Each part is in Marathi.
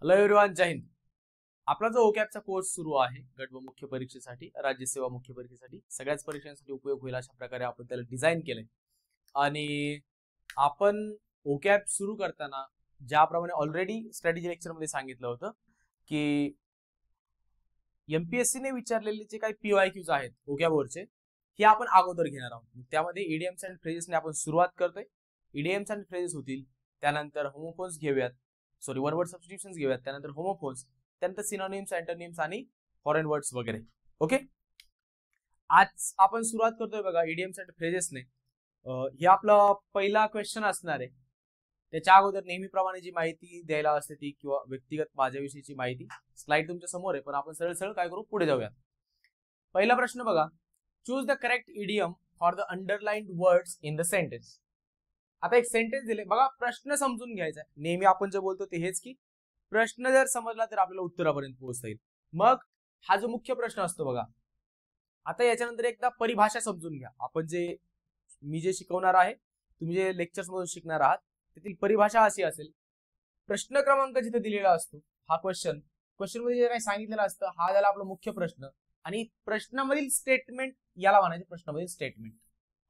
हॅलो एव्हरीवन, जय हिंद. आपला जो ओकॅपचा कोर्स सुरू आहे गट व मुख्य परीक्षेसाठी, राज्यसेवा मुख्य परीक्षेसाठी, सगळ्याच परीक्षांसाठी उपयोग होईल अशा प्रकारे आपण त्याला डिझाईन केलंय. आणि आपण ओकॅप सुरू करताना ज्याप्रमाणे ऑलरेडी स्ट्रॅटेजी लेक्चर मध्ये सांगितलं होतं की एमपीएससी ने विचारलेले जे काही पीवायक्यूज आहेत ओकॅबवरचे हे आपण अगोदर घेणार आहोत. त्यामध्ये इडियम्स अँड फ्रेजेसने आपण सुरुवात करतोय. इडियम्स अँड फ्रेजेस होतील, त्यानंतर होमोफोन्स घेऊयात, सॉरी वन वर्ड सबस्टिट्यूशन्स घेऊयात, त्यानंतर होमोफोन्स, त्यानंतर सिनोनिम्स, अँटोनिम्स आणि फॉरेन वर्ड्स वगैरे. ओके, आज आपण सुरुवात करतोय बघा इडियम्स अँड फ्रेजेसने. हे आपला पहिला क्वेश्चन असणार आहे. त्याच्या अगोदर नेहमीप्रमाणे जी माहिती द्यायला असते ती किंवा व्यक्तिगत माझ्याविषयीची माहिती स्लाइड तुमच्या समोर आहे, पण आपण सरळ सरळ काय करू, पुढे जाऊयात. पहिला प्रश्न बघा, choose the correct idiom for the underlined words in the sentence. आता एक सेंटेन्स दिले बघा, प्रश्न समजून घ्यायचा आहे. नेहमी आपण जे बोलतो ते हेच की प्रश्न जर समजला तर आपल्याला उत्तरापर्यंत पोहोचता येईल. मग हा जो मुख्य प्रश्न असतो बघा, आता याच्यानंतर एकदा परिभाषा समजून घ्या. आपण जे मी जे शिकवणार आहे, तुम्ही जे लेक्चर्स मधून शिकणार आहात, त्यातील परिभाषा अशी असेल. प्रश्न क्रमांक जिथे दिलेला असतो, हा क्वेश्चन मध्ये जे काही सांगितलेलं असतं, हा झाला आपला मुख्य प्रश्न. आणि प्रश्नामधील स्टेटमेंट याला म्हणायचे प्रश्नामधील स्टेटमेंट.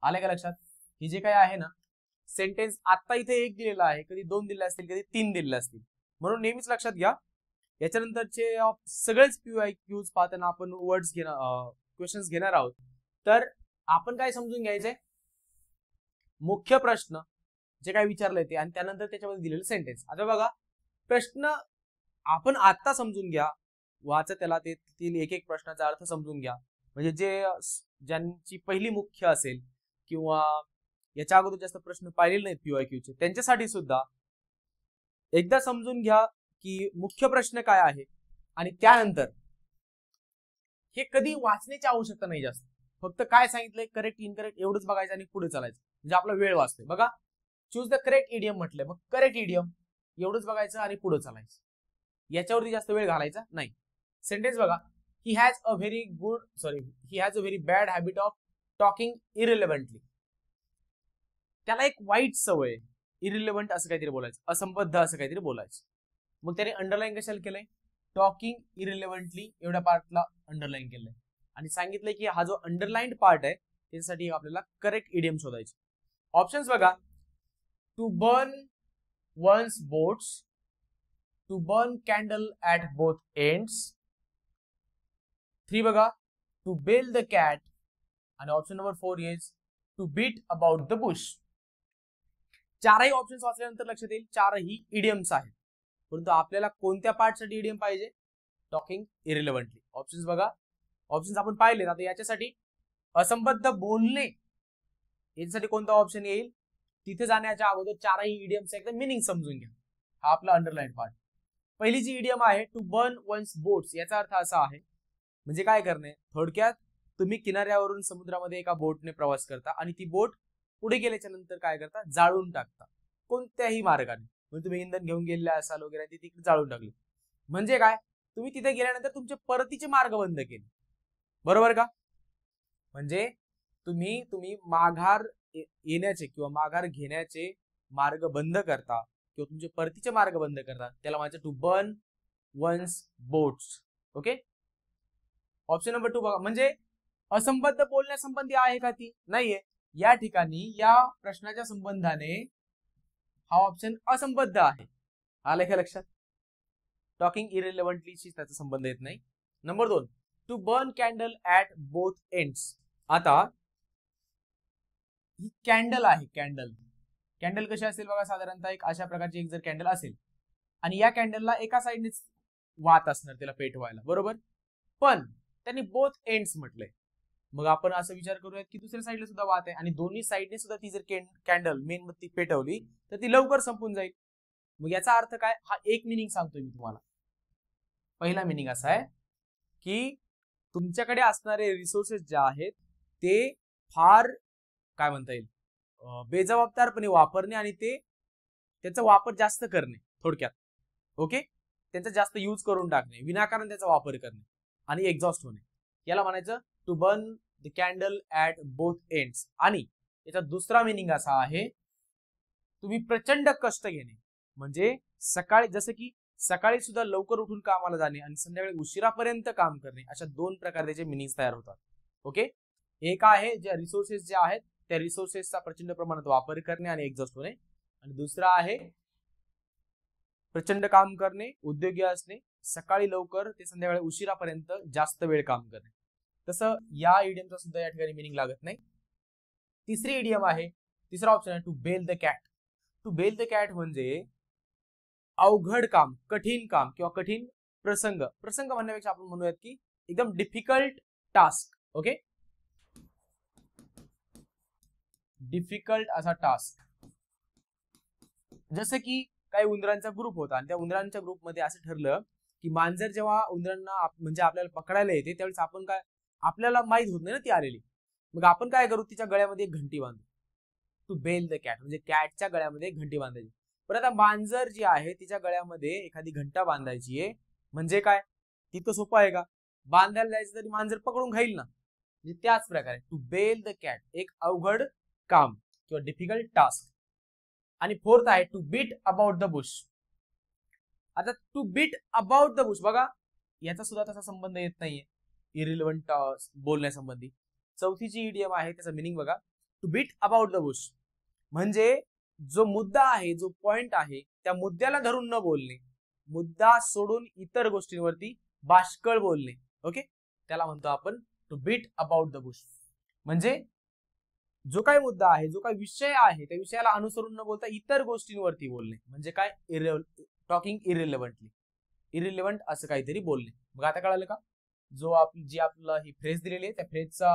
आले का लक्षात? ही जे काही आहे ना सेंटेन्स, आता इथे एक दिलेला आहे, कधी दोन दिले असतील, कधी तीन दिले असतील, म्हणून नेहमीच लक्षात घ्या. याच्यानंतरचे सगळेच पीवायक्यूज पाहताना आपण वर्ड्स घेणार, क्वेश्चन्स घेणार आहोत. तर आपण काय समजून घ्यायचंय, मुख्य प्रश्न जे काय विचारलंय ते, आणि त्यानंतर त्याच्यामध्ये दिलेलं सेंटेन्स. आता बघा, प्रश्न आपण आता समजून घ्या, वाचा त्याला, तेथील एक एक प्रश्नाचा अर्थ समजून घ्या. म्हणजे जे ज्यांची पहिली मुख्य असेल किंवा याच्या अगोदर जास्त प्रश्न पाहिलेले नाहीत पीवायक्यूचे, त्यांच्यासाठी सुद्धा एकदा समजून घ्या की मुख्य प्रश्न काय आहे. आणि त्यानंतर हे कधी वाचण्याची आवश्यकता नाही जास्त, फक्त काय सांगितलंय करेक्ट इनकरेक्ट एवढंच बघायचं आणि पुढे चालायचं, म्हणजे आपला वेळ वाचतोय. बघा, चूज द करेक्ट इडियम म्हटलंय, मग करेक्ट इडियम एवढंच बघायचं आणि पुढे चालायचं, याच्यावरती जास्त वेळ घालायचा नाही. सेंटेन्स बघा, he has a very bad habit of talking irrelevantly. त्याला एक वाईट सवय, इरिलेव्हंट असं काहीतरी बोलायचं, असंबद्ध असं काहीतरी बोलायचं. मग त्याने अंडरलाईन कशाला केलंय, टॉकिंग इरिलेव्हंटली एवढ्या पार्टला अंडरलाईन केलंय. आणि सांगितलंय की हा जो अंडरलाइन्ड पार्ट आहे त्यासाठी आपल्याला करेक्ट इडियम शोधायचे. ऑप्शन्स बघा, to burn one's boats, to burn candle at both ends. 3 बघा, टू बेल द कॅट. आणि option number 4 is to beat about the bush. चारही ऑप्शन्स वाचल्यानंतर लक्षात येईल चारही इडियम्स आहेत, परंतु आपल्याला कोणत्या पार्टसाठी इडियम पाहिजे, टॉकिंग इरिलेव्हंटली. ऑप्शन्स बघा, ऑप्शन्स आपण पाहिले. आता याच्यासाठी असंबद्ध बोलणे याच्यासाठी कोणता ऑप्शन येईल, तिथे जाण्याच्या अगोदर चारही इडियम्स एकदा मिनिंग समजून घ्या. हा आपला अंडरलाईन पार्ट. पहिली जी इडियम आहे टू बर्न वन्स बोट्स, याचा अर्थ असा आहे म्हणजे काय करणे, थोडक्यात तुम्ही किनाऱ्यावरून समुद्रामध्ये एका बोटने प्रवास करता आणि ती बोट पुढे गेल्याच्या नंतर काय करता, जाळून टाकता कोणत्याही मार्गाने. म्हणजे तुम्ही इंधन घेऊन गेले असाल वगैरे, ती तिकडे जाळून टाकली. म्हणजे काय, तुम्ही तिथे गेल्यानंतर तुमचे परतीचे मार्ग बंद केले, बरोबर का? म्हणजे तुम्ही माघार येण्याचे किंवा माघार घेण्याचे मार्ग बंद करता किंवा तुमचे परतीचे मार्ग बंद करता, त्याला म्हणायचं to burn one's boats. Okay, option number 2 बघा, म्हणजे असंबद्ध बोलण्यासंबंधी आहे का ती, नाहीये. या ठिकाणी या प्रश्नाच्या संबंधाने हा ऑप्शन असंबद्ध आहे. आलं का लक्षात? टॉकिंग इरिलेव्हंटलीशी त्याचा संबंध येत नाही. Number 2, to burn candle at both ends. आता ही कॅन्डल आहे, कॅन्डल कशी असेल बघा, साधारणतः एक अशा प्रकारची एक जर कॅन्डल असेल आणि या कॅन्डलला एका साईडनेच वात असणार त्याला पेटवायला, बरोबर. पण त्यांनी बोथ एंड्स म्हटलंय, मग आपण असं विचार करूयात की दुसऱ्या साईडला सुद्धा वात आहे आणि दोन्ही साईडने सुद्धा ती जर कॅन्डल मेणबत्ती पेटवली तर ती लवकर संपून जाईल. मग याचा अर्थ काय, हा एक मिनिंग सांगतोय मी तुम्हाला. पहिला मिनिंग असा आहे की तुमच्याकडे असणारे रिसोर्सेस जे आहेत ते फार काय म्हणता येईल बेजबाबदारपणे वापरणे आणि त्याचा वापर जास्त करणे, थोडक्यात. ओके, त्यांचा जास्त यूज करून टाकणे, विनाकारण त्याचा वापर करणे आणि एक्झॉस्ट होणे, याला म्हणायचं to burn the candle at both ends. आणि याचा दुसरा मिनिंग असा आहे, तुम्ही प्रचंड कष्ट घेणे, म्हणजे सकाळी जसं की सकाळी सुद्धा लवकर उठून कामाला जाणे आणि संध्याकाळी उशिरापर्यंत काम करणे, अशा दोन प्रकारे त्याचे मिनिंग तयार होतात. ओके, एक आहे ज्या रिसोर्सेस ज्या आहेत त्या रिसोर्सेसचा प्रचंड प्रमाणात वापर करणे आणि एक्झॉस्ट होणे, आणि दुसरा आहे प्रचंड काम करणे, उद्योगी असणे, सकाळी लवकर ते संध्याकाळी उशिरापर्यंत जास्त वेळ काम करणे. तसं या इडियमचा सुद्धा या ठिकाणी मिनिंग लागत नाही. तिसरी इडियम आहे, तिसरा ऑप्शन आहे to bell the cat. To bell the cat म्हणजे अवघड काम, कठीण काम किंवा कठीण प्रसंग. प्रसंग म्हणण्यापेक्षा आपण म्हणूयात की एकदम डिफिकल्ट टास्क. ओके, डिफिकल्ट असा टास्क. जसं की काही उंदरांचा ग्रुप होता आणि त्या उंदरांच्या ग्रुपमध्ये असं ठरलं की मांजर जेव्हा उंदरांना म्हणजे आपल्याला पकडायला येते त्यावेळेस आपण काय, आपल्याला माहित होत नाही ना ती आलेली, मग आपण काय करू, तिच्या गळ्यामध्ये एक घंटी बांधू. टू बेल द कॅट म्हणजे कॅटच्या गळ्यामध्ये एक घंटी बांधायची. पण आता मांजर जी आहे तिच्या गळ्यामध्ये एखादी घंटा बांधायची आहे म्हणजे काय, तितकं सोपं आहे का, बांधायला जायचं तरी मांजर पकडून खाईल ना. म्हणजे त्याच प्रकारे टू बेल द कॅट एक अवघड काम किंवा डिफिकल्ट टास्क. आणि फोर्थ आहे to beat about the bush. आता to beat about the bush बघा, याचा सुद्धा तसा संबंध येत नाहीये इरिलेव्हंट बोलण्यासंबंधी. चौथी जी इडियम आहे त्याचा मिनिंग बघा, to beat about the bush म्हणजे जो मुद्दा आहे, जो पॉइंट आहे त्या मुद्द्याला धरून न बोलणे, मुद्दा सोडून इतर गोष्टींवरती बाष्कळ बोलणे. ओके, त्याला म्हणतो आपण to beat about the bush. म्हणजे जो काही मुद्दा आहे, जो काही विषय आहे त्या विषयाला अनुसरून न बोलता इतर गोष्टींवरती बोलणे म्हणजे काय, टॉकिंग इरिलेव्हंटली, इरिलेव्हंट असं काहीतरी बोलणे. मग आता कळालं का, जो जी आपल्याला ही फ्रेज दिलेली आहे त्या फ्रेजचा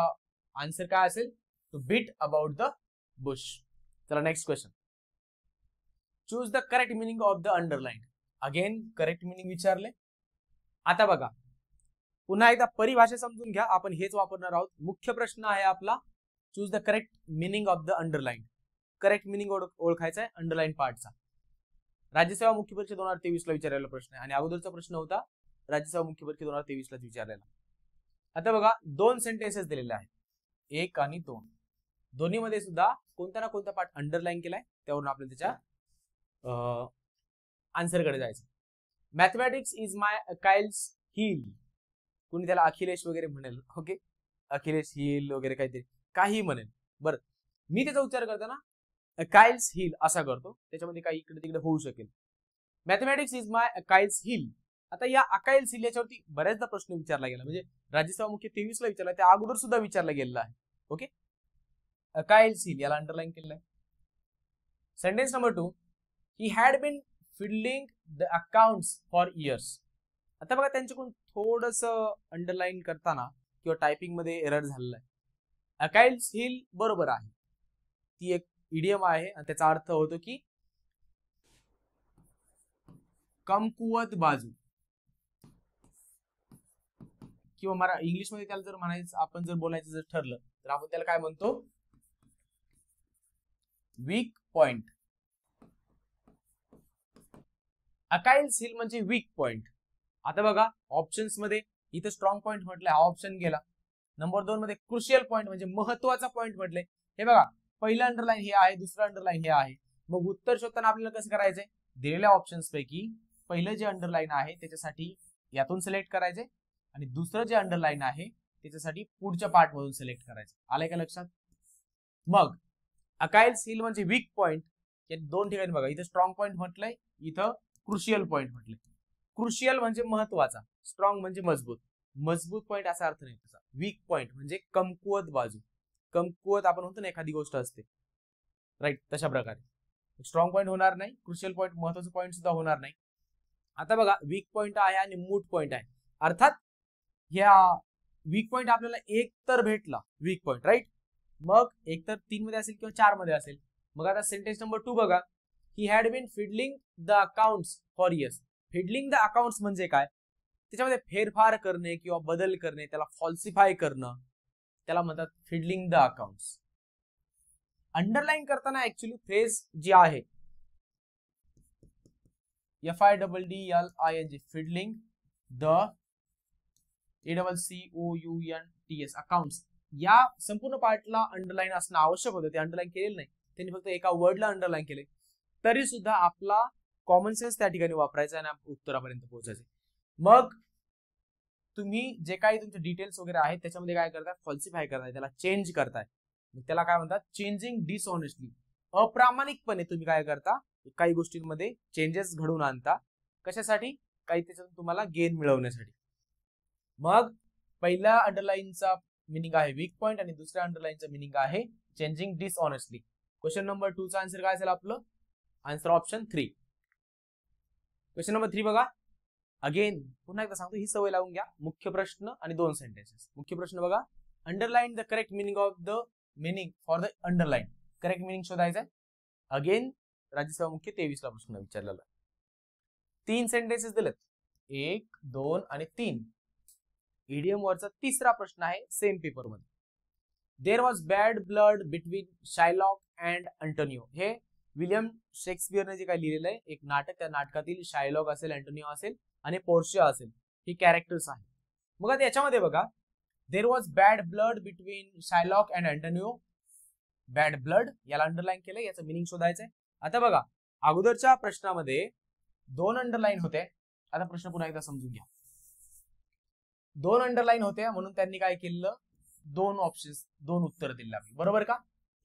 आन्सर काय असेल, to beat about the bush. चला next question, choose the correct meaning of the underline. Again correct meaning विचारले. आता बघा पुन्हा एकदा परिभाषा समजून घ्या, आपण हेच वापरणार आहोत. मुख्य प्रश्न आहे आपला choose the correct meaning of the underline. Correct meaning ओळखायचा आहे अंडरलाइन पार्टचा. राज्यसेवा मुख्य परीक्षा 2023 ला विचारलेला प्रश्न आहे आणि अगोदरचा प्रश्न होता राज्यसेवा मुख्य परीक्षा 2023 ला विचारलेला. आता बघा दोन सेंटेन्सेस दिलेले आहेत, 1 आणि 2. दोन्हीमध्ये सुद्धा कोणता ना कोणता पार्ट अंडरलाइन केलाय, त्यावरून आपल्याला त्याच्या आन्सरकडे जायचं. Mathematics is my Achilles heel. कोणी त्याला अखिलेश वगैरे म्हणेल. ओके, अखिलेश हील वगैरे काहीतरी काही म्हणेल. बरं, मी त्याचा उच्चार करताना अकाइल्स हील असा करतो, त्याच्यामध्ये काही इकडे तिकडे होऊ शकेल. Mathematics is my Achilles heel. आता या अकाइल्स हील याच्यावरती बऱ्याचदा प्रश्न विचारला गेला, म्हणजे राज्यसेवा मुख्य 23 ला विचारला, त्या अगोदर सुद्धा विचारला गेलेला आहे. ओके, अकाइल्स हील याला अंडरलाइन केलेलं आहे. Sentence number 2, he had been fiddling the accounts for years. आता बघा त्यांच्याकडून थोडस अंडरलाइन करताना किंवा टायपिंग मध्ये एरर झालेला आहे. अकाइल्स हील बरोबर आहे, ती एक इडियम आहे आणि त्याचा अर्थ होतो की कमकुवत बाजू, किंवा मला इंग्लिश मध्ये त्याला जर म्हणायचं, आपण जर बोलायचं जर ठरलं तर आपण त्याला काय म्हणतो, वीक पॉइंट. अकाइल्स हील म्हणजे वीक पॉइंट. आता बघा ऑप्शन्स मध्ये इथं स्ट्रॉंग पॉइंट म्हटलंय, हा ऑप्शन गेला. नंबर 2 मध्ये क्रुशियल पॉइंट म्हणजे महत्वाचा पॉइंट म्हटलंय. हे बघा पहिला अंडरलाइन हे आहे, दुसरा अंडरलाइन हे आहे. मग उत्तर शोधताना आपल्याला कसं करायचंय, दिलेल्या ऑप्शन्स पैकी पहिलं जे अंडरलाइन आहे त्याच्यासाठी यातून सिलेक्ट करायचे आणि दुसरं जे अंडरलाइन आहे त्याच्यासाठी पुढच्या पार्ट मधून सिलेक्ट करायचं. आलंय का लक्षात? मग अकाइल्स हील म्हणजे वीक पॉइंट. या दोन ठिकाणी बघा, इथं स्ट्रॉंग पॉइंट म्हटलंय, इथं क्रुशियल पॉइंट म्हटलंय. क्रुशियल म्हणजे महत्वाचा, स्ट्रॉंग म्हणजे मजबूत. मजबूत पॉइंट असा अर्थ नाही त्याचा. वीक पॉइंट म्हणजे कमकुवत बाजू. कमकुवत आपण म्हणतो ना एखादी गोष्ट असते, राईट, तशा प्रकारे स्ट्रॉंग पॉइंट होणार नाही, क्रुशियल पॉइंट महत्वाचा पॉइंट सुद्धा होणार नाही. आता बघा वीक पॉइंट आहे आणि मूट पॉइंट आहे, अर्थात ह्या वीक पॉइंट आपल्याला एक तर भेटला वीक पॉइंट, राईट. मग एक तर 3 मध्ये असेल किंवा 4 मध्ये असेल. मग आता सेंटेन्स नंबर 2 बघा, he had been fiddling the accounts for years. Fiddling the accounts म्हणजे काय, त्याच्यामध्ये फेरफार करणे किंवा बदल करणे, त्याला फॉल्सिफाय करणं, त्याला म्हणतात फिडलिंग द अकाउंट्स. अंडरलाइन करताना ऍक्च्युली फ्रेज जी आहे FIDDLING, fiddling the ACCOUNTS accounts, या संपूर्ण पार्टला अंडरलाइन असणं आवश्यक होतं. ते अंडरलाइन केलेलं नाही, त्यांनी फक्त एका वर्डला अंडरलाइन केले. तरी सुद्धा आपला कॉमन सेन्स त्या ठिकाणी वापरायचा आणि उत्तरापर्यंत पोहोचायचे. मग तुम्ही जे काही तुमचे डिटेल्स वगैरे आहेत त्याच्यामध्ये काय करताय, फॉल्सिफाय करताय, त्याला चेंज करताय. त्याला काय म्हणतात, चेंजिंग डिसऑनेस्टली. अप्रामाणिकपणे तुम्ही काय करता, काही गोष्टींमध्ये चेंजेस घडवून आणता. कशासाठी, काही त्याच्यातून तुम्हाला गेन मिळवण्यासाठी. मग पहिल्या अंडरलाईनचा मिनिंग आहे वीक पॉइंट आणि दुसऱ्या अंडरलाईनचा मिनिंग आहे चेंजिंग डिसऑनेस्टली. क्वेश्चन नंबर 2 चा आन्सर काय असेल आपलं, आन्सर ऑप्शन 3. क्वेश्चन नंबर 3 बघा. अगेन पुन्हा एकदा सांगतो, ही सवय लावून घ्या. मुख्य प्रश्न आणि 2 सेंटेन्सेस. मुख्य प्रश्न बघा, underline the correct meaning of the meaning for the underline. Correct meaning शोधायचं आहे. अगेन राज्यसेवा मुख्य 23 ला प्रश्न विचारलेला. 3 सेंटेन्सेस दिलेत, 1, 2 आणि 3. इडियम वरचा तिसरा प्रश्न आहे सेम पेपर मध्ये. There was bad blood between Shylock and Antonio. हे विलियम शेक्सपियरने जे काही लिहिलेलं आहे एक नाटक, त्या नाटकातील शायलॉक असेल, अँटोनियो असेल आणि पोर्शिया असेल, ही कॅरेक्टर्स आहेत. मग आता याच्यामध्ये बघा, there was bad blood between Shylock and Antonio. Bad blood याला अंडरलाईन केलं, याचं मिनिंग शोधायचंय. आता बघा, अगोदरच्या प्रश्नामध्ये 2 अंडरलाईन होते. आता प्रश्न पुन्हा एकदा समजून घ्या. 2 अंडरलाईन होत्या म्हणून त्यांनी काय केलं, 2 ऑप्शन्स, 2 उत्तर दिले आपली, बरोबर का.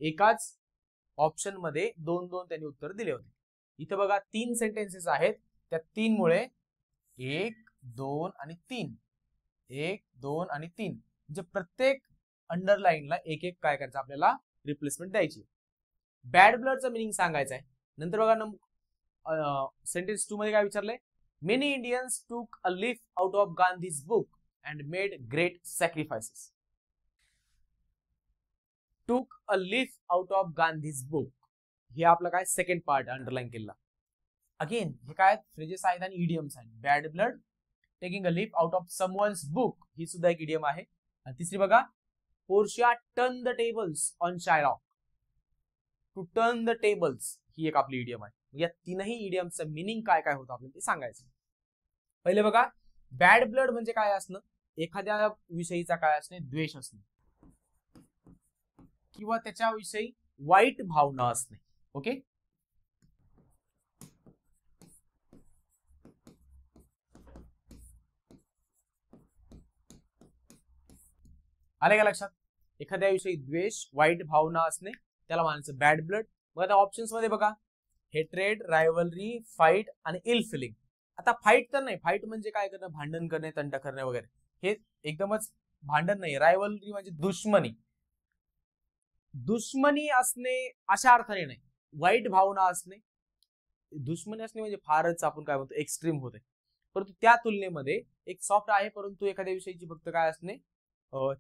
एकाच ऑप्शन मध्ये 2 त्यांनी उत्तर दिले होते. इथं बघा 3 सेंटेन्सेस आहेत, त्या 3 मुळे 1, 2 आणि 3, 1, 2 आणि 3, म्हणजे प्रत्येक अंडरलाईनला एक एक काय करायचं, आपल्याला रिप्लेसमेंट द्यायची. बॅड ब्लडचं मिनिंग सांगायचं आहे. नंतर बघा सेंटेन्स 2 मध्ये काय विचारलंय, many Indians took a leaf out of Gandhi's book and made great sacrifices. Took a leaf out of Gandhi's book, हे आपलं काय सेकंड पार्ट अंडरलाईन केला. अगेन हे काय फ्रेजेस आहेत आणि इडियम्स आहेत. Bad blood, taking a leaf out of someone's book, ही सुद्धा एक इडियम आहे. आणि तिसरी बघा, Portia turn the tables on Shylock. To turn the tables ही एक आपली इडियम आहे. या तीनही इडियमचं मिनिंग काय काय होतं आपल्याला ते सांगायचं. पहिले बघा, बॅड ब्लड म्हणजे काय असणं, एखाद्या विषयीचा काय असणे, द्वेष असणे किंवा त्याच्याविषयी वाईट भावना असणे. ओके, आले का लक्षात. एखाद्याविषयी द्वेष, वाईट भावना असणे त्याला म्हणायचं बॅड ब्लड. मग आता ऑप्शन्स मध्ये बघा, हेट्रेड, रायव्हलरी, फाईट आणि इल फिलिंग. आता फाईट तर नाही, फाईट म्हणजे काय करणं, भांडण करणे, तंट करणे वगैरे, हे एकदमच भांडण नाही. रायव्हलरी म्हणजे दुश्मनी, दुश्मनी असणे अशा अर्थाने नाही, वाईट भावना असणे. दुश्मनी असणे म्हणजे फारच आपण काय म्हणतो एक्स्ट्रीम होते, परंतु त्या तुलनेमध्ये एक सॉफ्ट आहे, परंतु एखाद्या विषयीची फक्त काय असणे,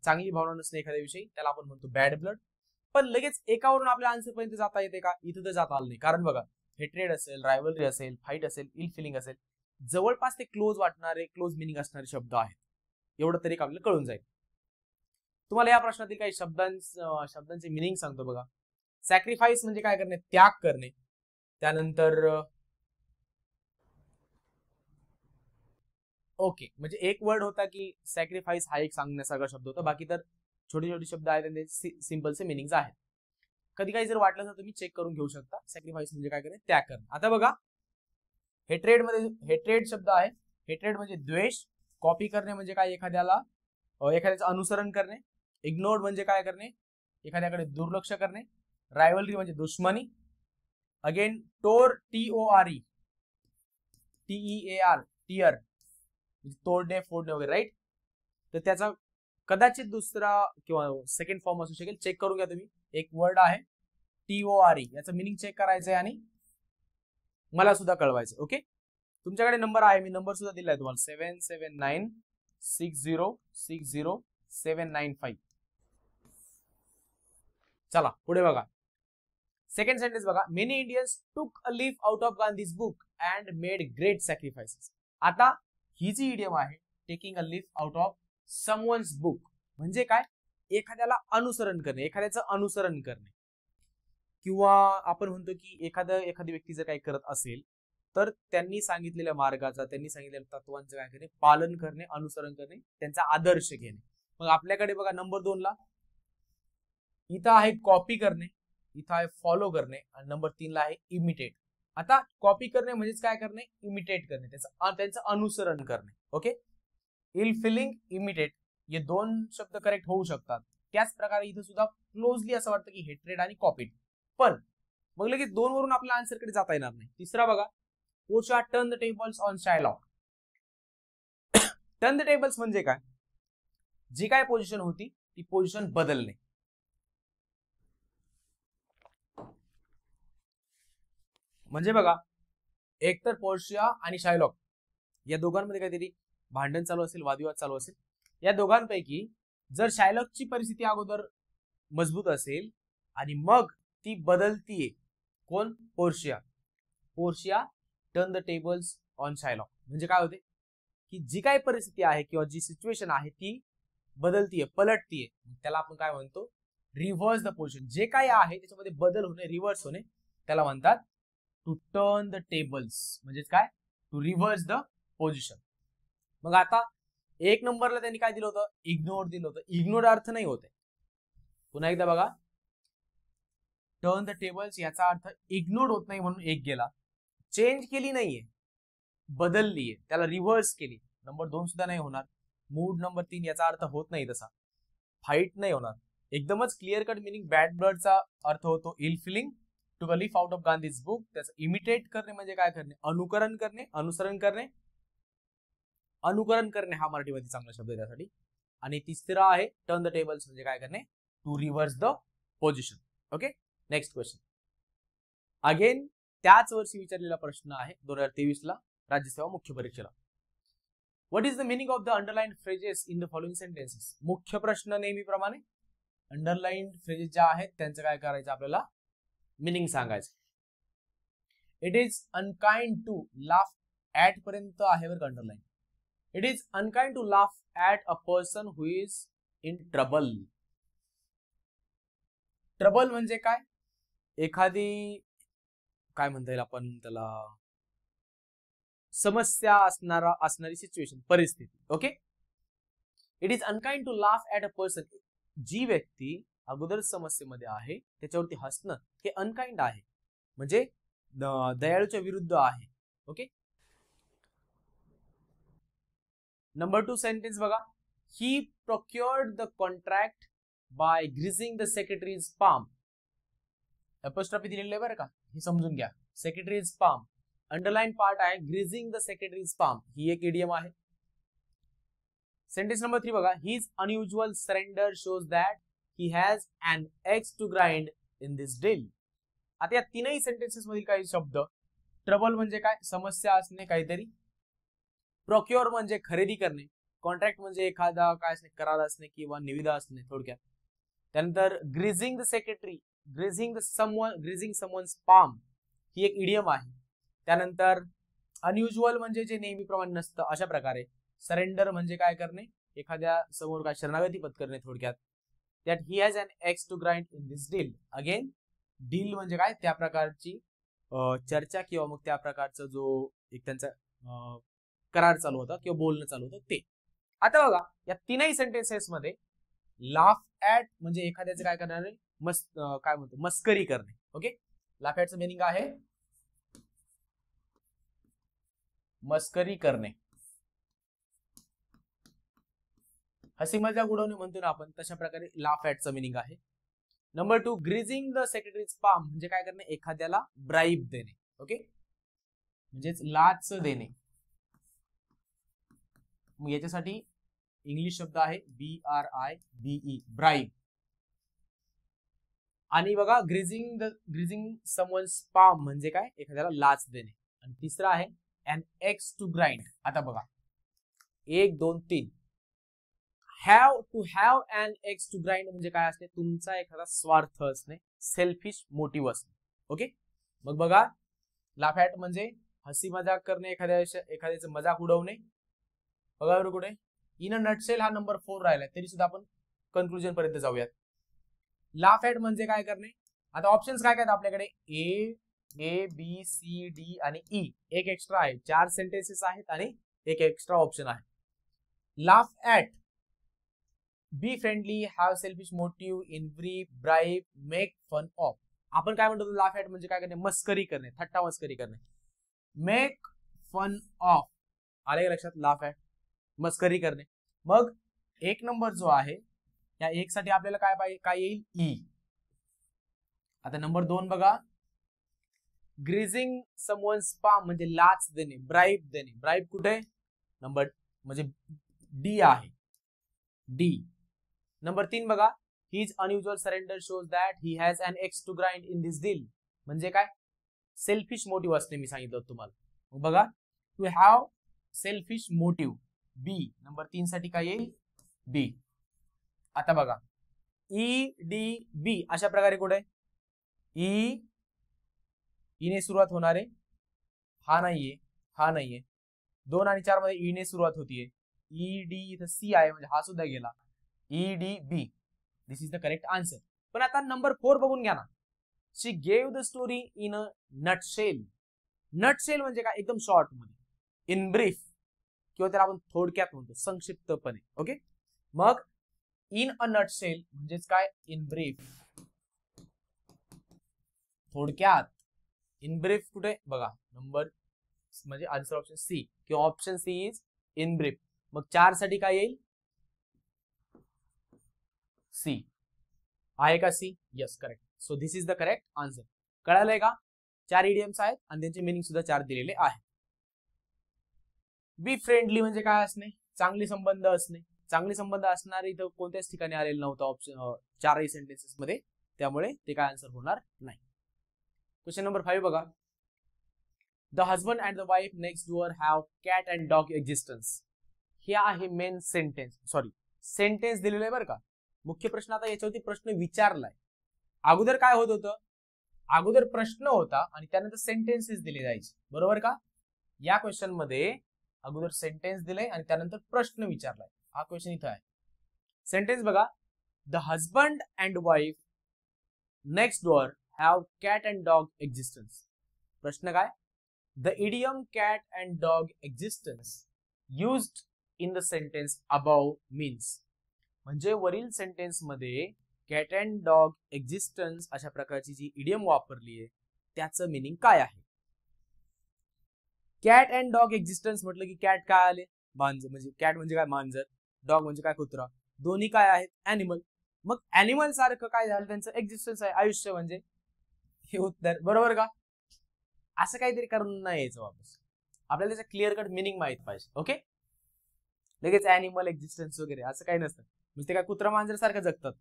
चांगली भावना नसणे एखाद्या विषयी, त्याला आपण म्हणतो बॅड ब्लड. पण लगेच एकावरून आपल्या आन्सर पर्यंत जाता येते का, इथं तर जाता आलं नाही. कारण बघा, हेट्रेड असेल, रायव्हलरी असेल, फाईट असेल, इल फिलिंग असेल, जवळपास ते क्लोज वाटणारे, क्लोज मिनिंग असणारे शब्द आहेत. एवढं तरी आपल्याला कळून जाईल. तुम्हाला या प्रश्नातील काही शब्दांचे मिनिंग सांगतो बघा. सॅक्रिफाईस म्हणजे काय करणे, त्याग करणे. त्यानंतर ओके, म्हणजे एक वर्ड होता की सॅक्रिफाईस हा एक सांगण्यासारखा शब्द होता, बाकी तर छोटे छोटे शब्द आहेत आणि सिंपलचे मिनिंग्स आहेत. कधी काही जर वाटलं तर तुम्ही चेक करून घेऊ शकता. सॅक्रिफाईस म्हणजे काय करणे, त्याग करणे. आता बघा, हेट्रेड मध्ये हेट्रेड शब्द आहे. हेट्रेड म्हणजे द्वेष. कॉपी करणे म्हणजे काय, एखाद्याचं अनुसरण करणे. इग्नोर म्हणजे काय करणे, एखाद्याकडे दुर्लक्ष करणे. रायव्हलरी म्हणजे दुश्मनी. अगेन टोर, TORE, TEAR, टियर म्हणजे तोडणे, फोडणे वगैरे, राईट. तर त्याचा कदाचित दुसरा किंवा सेकंड फॉर्म असू शकेल, चेक करून घ्या तुम्ही. एक वर्ड आहे TORE, याचं मिनिंग चेक करायचंय आणि मला सुद्धा कळवायचं. ओके, तुमच्याकडे नंबर आहे, मी नंबर सुद्धा दिलाय तुम्हाला, 7796060795. चला पुढे बघा. सेकंड सेंटेन्स बघा, many Indians took a leaf out of Gandhi's book and made great sacrifices. आता ही जी इडियम आहे, taking a leaf out of someone's book, म्हणजे काय, एखाद्याला अनुसरण करणे, एखाद्याचं अनुसरण करणे. किंवा आपण म्हणतो की एखादी व्यक्ती जर काही करत असेल तर त्यांनी सांगितलेल्या मार्गाचा, त्यांनी सांगितलेल्या तत्वांचं काय करणे, पालन करणे, अनुसरण करणे, त्यांचा आदर्श घेणे. मग आपल्याकडे बघा नंबर 2 ला इथं आहे कॉपी करणे, इथं आहे फॉलो करणे, आणि नंबर 3 ला आहे इमिटेट. आता कॉपी करणे म्हणजेच काय करणे, इमिटेट करणे, त्यांचं अनुसरण करणे. ओके, इल फिलिंग, इमिटेट हे दोन शब्द करेक्ट होऊ शकतात. त्याच प्रकारे इथं सुद्धा क्लोजली असं वाटतं की हेट्रेड आणि कॉपीड, पण मग लगेच 2 वरून आपल्या आन्सर कडे जाता येणार नाही. तिसरा बघा, Portia turn the tables on Shylock. Turn the tables म्हणजे काय, जी काय पोझिशन होती ती पोझिशन बदलणे. म्हणजे बघा, एकतर पोर्शिया आणि शायलॉक या दोघांमध्ये काहीतरी भांडण चालू असेल, वादविवाद चालू असेल. या दोघांपैकी जर शायलॉकची परिस्थिती अगोदर मजबूत असेल आणि मग ती बदलतीये, कोण, Portia. Portia turn the tables on Shylock म्हणजे काय होते की जी काय परिस्थिती आहे किंवा जी सिच्युएशन आहे ती बदलतीये, पलटतीये, त्याला आपण काय म्हणतो, रिव्हर्स द पोझिशन. जे काय आहे त्याच्यामध्ये बदल होणे, रिव्हर्स होणे, त्याला म्हणतात टू टर्न द टेबल्स. म्हणजे काय, टू रिव्हर्स द पोझिशन. मग आता 1 नंबरला त्यांनी काय दिलं होतं, इग्नोर दिलं होतं. इग्नोर अर्थ नाही होते, पुन्हा एकदा बघा, टर्न द टेबल्स याचा अर्थ इग्नोर होत नाही म्हणून 1 गेला. चेंज केली नाहीये, बदललीये, त्याला रिव्हर्स केली. नंबर 2 सुद्धा नाही होणार. मूड नंबर 3 याचा अर्थ होत नाही तसा, फाईट नाही होणार. एकदमच क्लिअर कट मिनिंग बॅड ब्लडचा अर्थ होतो ill feeling. To leaf out of Gandhi's book, त्याचं इमिटेट करणे म्हणजे काय करणे, अनुकरण करणे, अनुसरण करणे. अनुकरण करणे हा मराठीमध्ये चांगला शब्द आहे त्यासाठी. आणि तिसरा आहे टर्न द टेबल्स म्हणजे काय करणे, to reverse the position. Okay, next question. Again त्याच वर्षी विचारलेला प्रश्न आहे 2023 ला राज्यसेवा मुख्य परीक्षेला. What is the meaning of the underlined phrases in the following sentences. मुख्य प्रश्न नेहमीप्रमाणे अंडरलाइंड फ्रेजेस ज्या आहेत त्यांचं काय करायचं, आपल्याला मिनिंग सांगायचं. It is unkind to laugh at पर्यंत आहे बरं underline. It is unkind to laugh at a person who is in trouble. Trouble म्हणजे काय, एखादी काय म्हणता येईल आपण त्याला, समस्या असणारी सिच्युएशन, परिस्थिती. Okay, it is unkind to laugh at a person. जी व्यक्ती अगोदर समस्येमध्ये आहे त्याच्यावरती हसणं हे अनकाइंड आहे, म्हणजे दयाळूच्या विरुद्ध आहे. ओके, नंबर 2 सेंटेन्स बघा, he procured the contract by greasing the secretary's palm. Apostrophe दिलेली आहे बरं का, हे समजून घ्या. सेक्रेटरीज पाम, अंडरलाइन पार्ट आहे ग्रीजिंग द सेक्रेटरीज पाम, ही एक इडियम आहे. सेंटेन्स नंबर 3 बघा, his unusual surrender shows that he has an axe to grind in this deal. आता या तीनही सेंटेन्सेस मधील काही शब्द, ट्रबल म्हणजे काय, समस्या असणे काहीतरी, प्रोक्युअर म्हणजे खरेदी करणे, कॉन्ट्रॅक्ट म्हणजे एखादा काय असणे, करार असणे किंवा निविदा असणे थोडक्यात. त्यानंतर greasing the secretary, greasing someone's palm ही एक इडियम आहे. त्यानंतर अनयुजुअल म्हणजे जे नेहमीप्रमाणे नसतं अशा प्रकारे. सरेंडर म्हणजे काय करणे, एखाद्या समोर काय शरणागती पत्करणे थोडक्यात. That he has an axe to grind in this deal. Again deal म्हणजे काय, त्या प्रकारची चर्चा किंवा मग त्या प्रकारचा जो एक त्यांचा करार चालू होता किंवा बोलणं चालू होतं ते. आता बघा या तीनही सेंटेन्सेस मध्ये लाफ ऍट म्हणजे एखाद्याचे काय करणारे, काय म्हणतो, मस्करी करणे. ओके, लाफ ऍटचं मिनिंग आहे मस्करी करणे, हसी मजाक उडवणे म्हणतो ना आपण, तशा प्रकारे लाफ ऍटचं मिनिंग आहे. Number 2 greasing the secretary's palm म्हणजे काय करणे, एखाद्याला ब्राईब देणे. ओके, म्हणजेच लाच देणे. मग याच्यासाठी इंग्लिश शब्द आहे BRIBE, ब्राईब. आणि बघा ग्रीजिंग समवन्स पाम म्हणजे काय, एखाद्याला लाच देणे. आणि तिसरा आहे an X to grind. आता बघा 1 2 3, have to have an X to grind म्हणजे काय असते, तुमचा एखादा स्वार्थ असणे, सेल्फिश मोटिव्ह असणे. ओके, मग बघा लाफ ऍट म्हणजे हसी मजाक करणे, एखाद्याचे मजाक उडवणे. बघा बरं कुठे, इन अ नटसेल हा नंबर 4 राहिलाय, तरी सुद्धा आपण कन्क्लुजन पर्यंत जाऊयात. लाफ ऍट म्हणजे काय करणे. आता ऑप्शन्स काय काय आपल्याकडे, ABCD आणि E, एक एक्स्ट्रा आहे, 4 सेंटेन्सेस आहेत आणि एक एक्स्ट्रा ऑप्शन आहे. Laugh at, be friendly, have selfish motive, envy, bribe, make fun of. आपण काय म्हणतो लाफ ॲट म्हणजे काय करणे, मस्करी करणे, थट्टा मस्करी करणे. मेक फन ऑफ, आले का लक्षात, लाफ ॲट मस्करी करणे. मग एक नंबर जो आहे या एक साठी आपल्याला काय पाहिजे, काय येईल, ई. आता नंबर 2 बघा, ग्रीजिंग समवन स्पाम म्हणजे लाच देणे, ब्राईब देणे. ब्राईब कुठे, नंबर म्हणजे डी आहे, डी. नंबर 3 बघा, his unusual surrender shows that he has an axe to grind in this deal म्हणजे काय, सेल्फिश मोटिव्ह असणे, मी सांगितलं तुम्हाला. मग बघा, to have selfish motive, B. Number 3 साठी काय येईल, बी. आता बघा, ई डी बी अशा प्रकारे कुठे, ई ईने सुरुवात होणार आहे, हा नाहीये, हा नाहीये. 2 आणि 4 मध्ये ई ने सुरुवात होतीये, ई डी इथं सी आहे म्हणजे हा सुद्धा गेला, E D B. This is the correct answer. पण आता नंबर 4 बघून घ्या ना, she gave the story in a nutshell. Nutshell म्हणजे काय, एकदम शॉर्ट मध्ये, इन ब्रीफ, किंवा त्याला आपण थोडक्यात म्हणतो, संक्षिप्तपणे. ओके, मग इन अ नटशेल म्हणजेच काय, इन ब्रीफ, थोडक्यात. इन ब्रीफ कुठे बघा, नंबर म्हणजे आन्सर ऑप्शन सी, किंवा option C is in brief. मग 4 साठी काय येईल, सी. आहे का C, yes correct. So this is the correct answer. कळालंय का, 4 इडियम्स आहेत आणि त्यांचे मिनिंग सुद्धा 4 दिलेले आहे. बी फ्रेंडली म्हणजे काय असणे, चांगले संबंध असणे. चांगले संबंध असणारे इथं कोणत्याच ठिकाणी आलेलं नव्हतं ऑप्शन 4ही सेंटेन्सेस मध्ये, त्यामुळे ते काय आन्सर होणार नाही. क्वेश्चन नंबर 5 बघा, the husband and the wife next door have cat and dog existence. हे आहे मेन सेंटेन्स, सॉरी सेंटेन्स दिलेलं आहे बरं का. मुख्य प्रश्न आता याच्यावरती प्रश्न विचारलाय. अगोदर काय होत होतं, अगोदर प्रश्न होता आणि त्यानंतर सेंटेन्सेस दिले जायचे, बरोबर का. या क्वेश्चन मध्ये अगोदर सेंटेन्स दिले आणि त्यानंतर प्रश्न विचारलाय. हा क्वेश्चन इथं आहे. सेंटेन्स बघा, the husband and wife next door have cat and dog existence. प्रश्न काय, the idiom cat and dog existence used in the sentence above means. म्हणजे वरील सेंटेन्स मध्ये कॅट अँड डॉग एक्झिस्टन्स अशा प्रकारची जी इडियम वापरली आहे त्याचं मिनिंग काय आहे. कॅट अँड डॉग एक्झिस्टन्स म्हटलं की कॅट काय आले, मांजर, म्हणजे कॅट म्हणजे काय, मांजर. डॉग म्हणजे काय, कुत्रा. दोन्ही काय आहेत, ऍनिमल. मग ऍनिमल सारखं काय झालं, त्यांचं एक्झिस्टन्स आहे, आयुष्य म्हणजे हे उत्तर, बरोबर का. असं काहीतरी करून नाही यायचं वापस, आपल्याला त्याचा क्लिअर कट मिनिंग माहित पाहिजे. ओके, लगेच ऍनिमल एक्झिस्टन्स वगैरे असं काही नसतं, म्हणजे ते काय कुत्रा मांजर सारखं जगतात,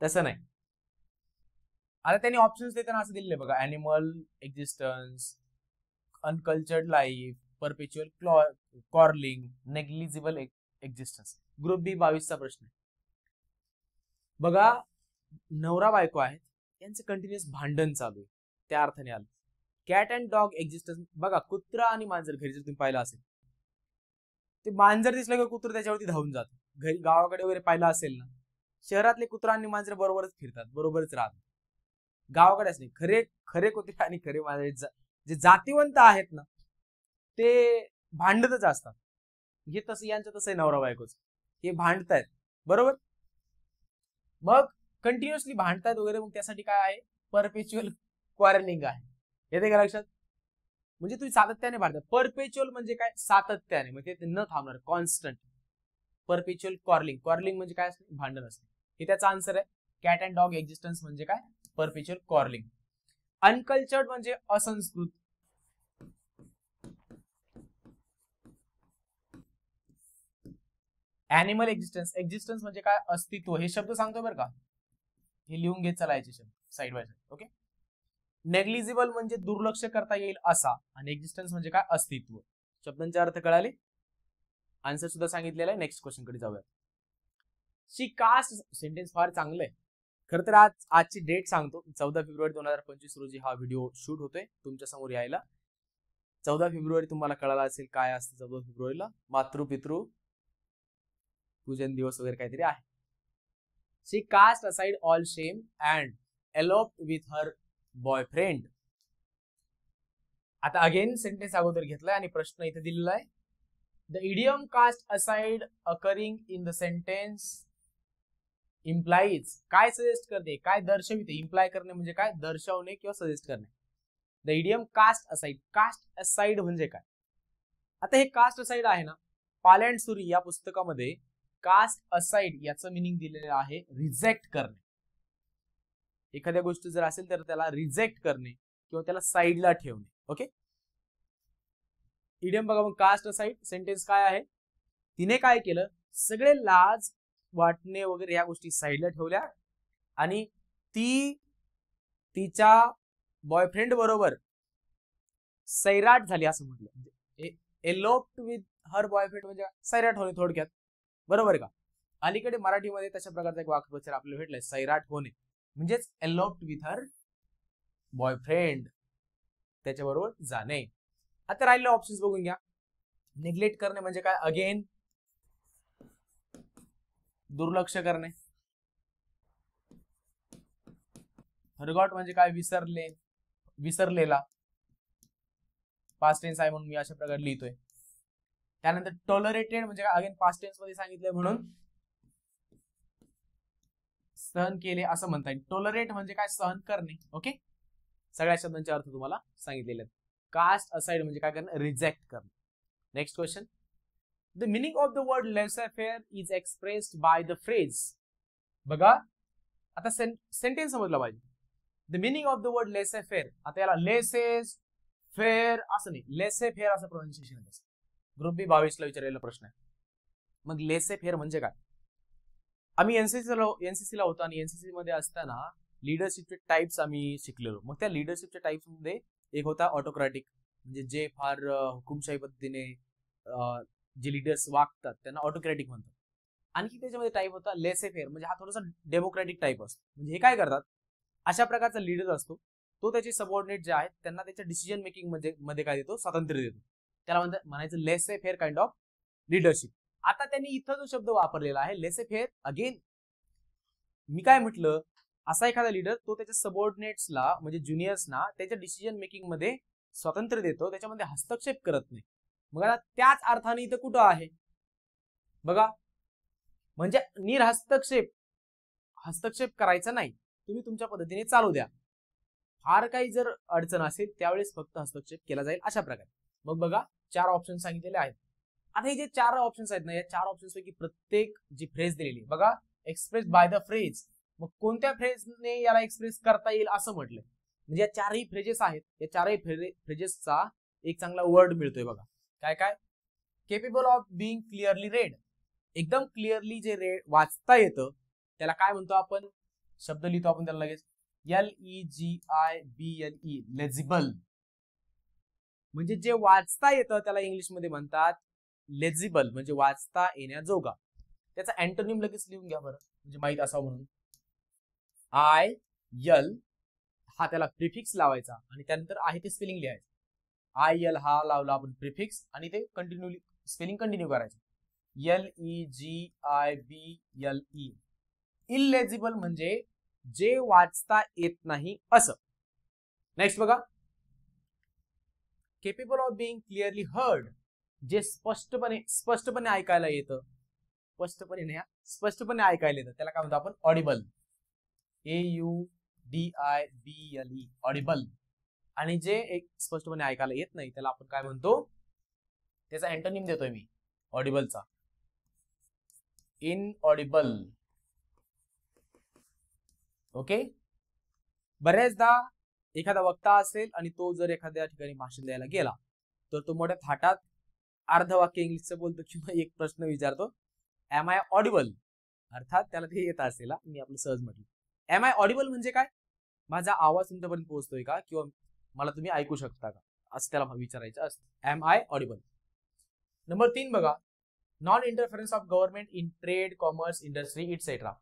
तसं नाही. आता त्यांनी ऑप्शन्स देताना असं दिलेलं बघा, animal existence, uncultured life, perpetual crawling, negligible existence. Group B 22चा प्रश्न बघा, नवरा बायको आहेत, यांचं कंटिन्युअस भांडण चालू आहे, त्या अर्थाने आलं. कॅट अँड डॉग एक्झिस्टन्स बघा, कुत्रा आणि मांजर, घरी जर तुम्ही पाहिलं असेल, ते मांजर दिसलं की कुत्र त्याच्यावरती धावून जात. घरी गावाकडे वगैरे पाहिलं असेल ना, शहरातले कुत्रा आणि मांजर बरोबरच फिरतात, बरोबरच राहतात. गावाकडेच नाही, खरे खरे कुत्रे आणि खरे मांजर जे जातीवंत आहेत ना, ते भांडतच असतात. हे तसं यांचं तसं आहे, नवरा बायकोच हे भांडतायत, बरोबर. मग कंटिन्युअसली भांडतायत वगैरे, मग त्यासाठी काय आहे, परपेच्युअल क्वारलिंग आहे. येते का लक्षात, म्हणजे तुम्ही सातत्याने भांडता. परपेच्युअल म्हणजे काय, सातत्याने, म्हणजे ते न थांबणार, कॉन्स्टंट. परपेच्युअल कॉर्लिंग, कॉर्लिंग म्हणजे काय असते, भांडण असते. हे त्याचा आन्सर आहे. कॅट अँड डॉग एक्झिस्टन्स म्हणजे काय, परपेच्युअल कॉर्लिंग. अनकल्चर्ड म्हणजे असंस्कृत. ऍनिमल एक्झिस्टन्स, एक्झिस्टन्स म्हणजे काय, अस्तित्व. हे शब्द सांगतो बरं का, हे लिहून घेत चालायचे शब्द side by side. Okay, negligible म्हणजे दुर्लक्ष करता येईल असा, आणि एक्झिस्टन्स म्हणजे काय, अस्तित्व. शब्दांचे अर्थ कळाले, आन्सर सुद्धा सांगितलेला आहे. नेक्स्ट क्वेश्चन कडे जाऊया. शी कास्ट, सेंटेन्स फार चांगलं आहे. खरं तर आजची डेट सांगतो, 14 फेब्रुवारी 2025 रोजी हा व्हिडिओ शूट होतोय तुमच्या समोर यायला. 14 फेब्रुवारी तुम्हाला कळाला असेल काय असतं 14 फेब्रुवारीला, मातृपितृ पूजन दिवस वगैरे काहीतरी आहे. She cast aside all shame and eloped with her boyfriend. आता अगेन सेंटेन्स अगोदर घेतलाय आणि प्रश्न इथे दिलेला आहे. The idiom cast aside occurring in the sentence implies काय सजेस्ट करते, काय दर्शविते. इम्प्लाय करणे म्हणजे काय, दर्शवणे किंवा सजेस्ट करणे. The idiom cast aside. Cast aside म्हणजे काय, आता हे कास्ट असाइड आहे ना, पाल अँड सुरी या पुस्तकामध्ये कास्ट असाइड याचं मिनिंग दिलेलं आहे रिजेक्ट करणे. एखाद्या गोष्टी जर असेल तर त्याला रिजेक्ट करणे किंवा त्याला साईडला ठेवणे. ओके, इडियम बघा मग, कास्ट असाइड सेंटेन्स काय आहे, तिने काय केलं, सगळे लाज वाटणे वगैरे या गोष्टी साईडला ठेवल्या आणि ती तिच्या बॉयफ्रेंड बरोबर सैराट झाली असं म्हटलं. म्हणजे एलोप्ड विथ हर बॉयफ्रेंड म्हणजे सैराट होणे थोडक्यात, बरोबर का. अलीकडे मराठीमध्ये तशा प्रकारचा एक वाक्प्रचार आपल्याला भेटलाय, सैराट होणे म्हणजेच एलोप्ड विथ हर बॉयफ्रेंड, त्याच्याबरोबर जाणे. आता राहिलेले ऑप्शन्स बघून घ्या. निग्लेक्ट करणे म्हणजे काय, अगेन दुर्लक्ष करणे. फॉरगॉट म्हणजे काय, विसरले, विसरलेला. पास्ट टेन्स आहे म्हणून मी अशा प्रकारे लिहितोय. त्यानंतर टॉलरेटेड म्हणजे काय, अगेन पास्ट टेन्स मध्ये सांगितलंय म्हणून सहन केले असं म्हणता येईल. टॉलरेट म्हणजे काय, सहन करणे. ओके, सगळ्या शब्दांचे अर्थ तुम्हाला सांगितलेले आहेत. कास्ट असाइड म्हणजे काय करणं, रिजेक्ट करणं. Next question, the meaning of the word laissez faire is expressed by the phrase. बघा आता सेंटेन्स समजला पाहिजे. The meaning of the word laissez faire, आता याला लेसेस फेअर असं नाही, लेसे फेअर असं प्रोनाउन्सिएशन आहे. ग्रुप बी 22 ला विचारलेला प्रश्न आहे. मग लेसे फेअर म्हणजे काय, आम्ही एनसीसी ला होतो आणि एनसीसी मध्ये असताना लिडरशिपचे टाइप्स आम्ही शिकलेलो. मग त्या लिडरशिपच्या टाइप्स मध्ये एक होता ऑटोक्रॅटिक, म्हणजे जे फार हुकुमशाही पद्धतीने जे लिडर्स वागतात त्यांना ऑटोक्रॅटिक म्हणतात. आणखी त्याच्यामध्ये टाइप होता लेसे फेअर, म्हणजे हा थोडासा डेमोक्रॅटिक टाइप असतो. म्हणजे हे काय करतात, अशा प्रकारचा लीडर असतो तो त्याचे सबऑर्डिनेट जे आहेत त्यांना त्याच्या डिसिजन मेकिंग मध्ये काय देतो, स्वातंत्र्य देतो. त्याला म्हणायचं लेसे फेअर काइंड ऑफ लिडरशिप. आता त्यांनी इथं जो शब्द वापरलेला आहे लेसे फेअर, अगेन मी काय म्हटलं, असा एखादा लीडर तो त्याच्या सबऑर्डिनेट्सला म्हणजे ज्युनियर्सना त्याच्या डिसिजन मेकिंग मध्ये स्वातंत्र्य देतो, त्याच्यामध्ये हस्तक्षेप करत नाही. मग आता त्याच अर्थाने इथं कुठं आहे बघा, म्हणजे हस्तक्षेप करायचा नाही, तुम्ही तुमच्या पद्धतीने चालू द्या. फार काही जर अडचण असेल त्यावेळेस फक्त हस्तक्षेप केला जाईल अशा प्रकारे. मग बघा 4 ऑप्शन सांगितलेले आहेत. आता हे जे 4 ऑप्शन्स आहेत ना, या 4 ऑप्शन्स पैकी प्रत्येक जी फ्रेज दिलेली बघा, एक्सप्रेस बाय द फ्रेज. मग कोणत्या फ्रेजने याला एक्सप्रेस करता येईल असं म्हटलं, म्हणजे या 4ही फ्रेजेस आहेत, या 4ही फ्रेजेसचा एक चांगला वर्ड मिळतोय बघा. काय काय, capable of being clearly red, एकदम क्लिअरली जे वाचता येतं त्याला काय म्हणतो आपण, शब्द लिहितो आपण त्याला लगेच LEGIBLE, लेजिबल. म्हणजे जे वाचता येतं त्याला इंग्लिश मध्ये म्हणतात लेजिबल, म्हणजे वाचता येण्याजोगा. त्याचा अँटोनिम लगेच लिहून घ्या बरं, म्हणजे माहित असावं म्हणून. IL हा त्याला प्रिफिक्स लावायचा आणि त्यानंतर आहे ते स्पेलिंग लिहायचं. IL हा लावला आपण प्रिफिक्स आणि ते कंटिन्यूली स्पेलिंग कंटिन्यू करायचं. LEGIBLE. इललेजिबल म्हणजे जे वाचता येत नाही असं. नेक्स्ट बघा, capable of being clearly heard, जे स्पष्टपणे ऐकायला येतं, स्पष्टपणे ऐकायला येतं त्याला काय म्हणतो आपण, ऑडिबल. AUDIBLE, Audible. आणि जे एक स्पष्टपणे ऐकायला येत नाही त्याला आपण काय म्हणतो, त्याचा अँटोनिम देतोय मी ऑडिबलचा, इनऑडिबल. ओके, बऱ्याचदा एखादा वक्ता असेल आणि तो जर एखाद्या ठिकाणी भाषण द्यायला गेला तर तो मोठ्या थाटात अर्ध वाक्य इंग्लिशचं बोलतो किंवा एक प्रश्न विचारतो, एम आय ऑडिबल, अर्थात त्याला ते येत असेल, मी आपलं सहज म्हटलं. एम आय ऑडिबल म्हणजे काय, माझा आवाज तुमच्यापर्यंत पोहोचतोय का किंवा मला तुम्ही ऐकू शकता का, असं त्याला विचारायचं असतं. M I Audible. नंबर 3 बघा, non interference of government in trade, commerce, industry etcetera.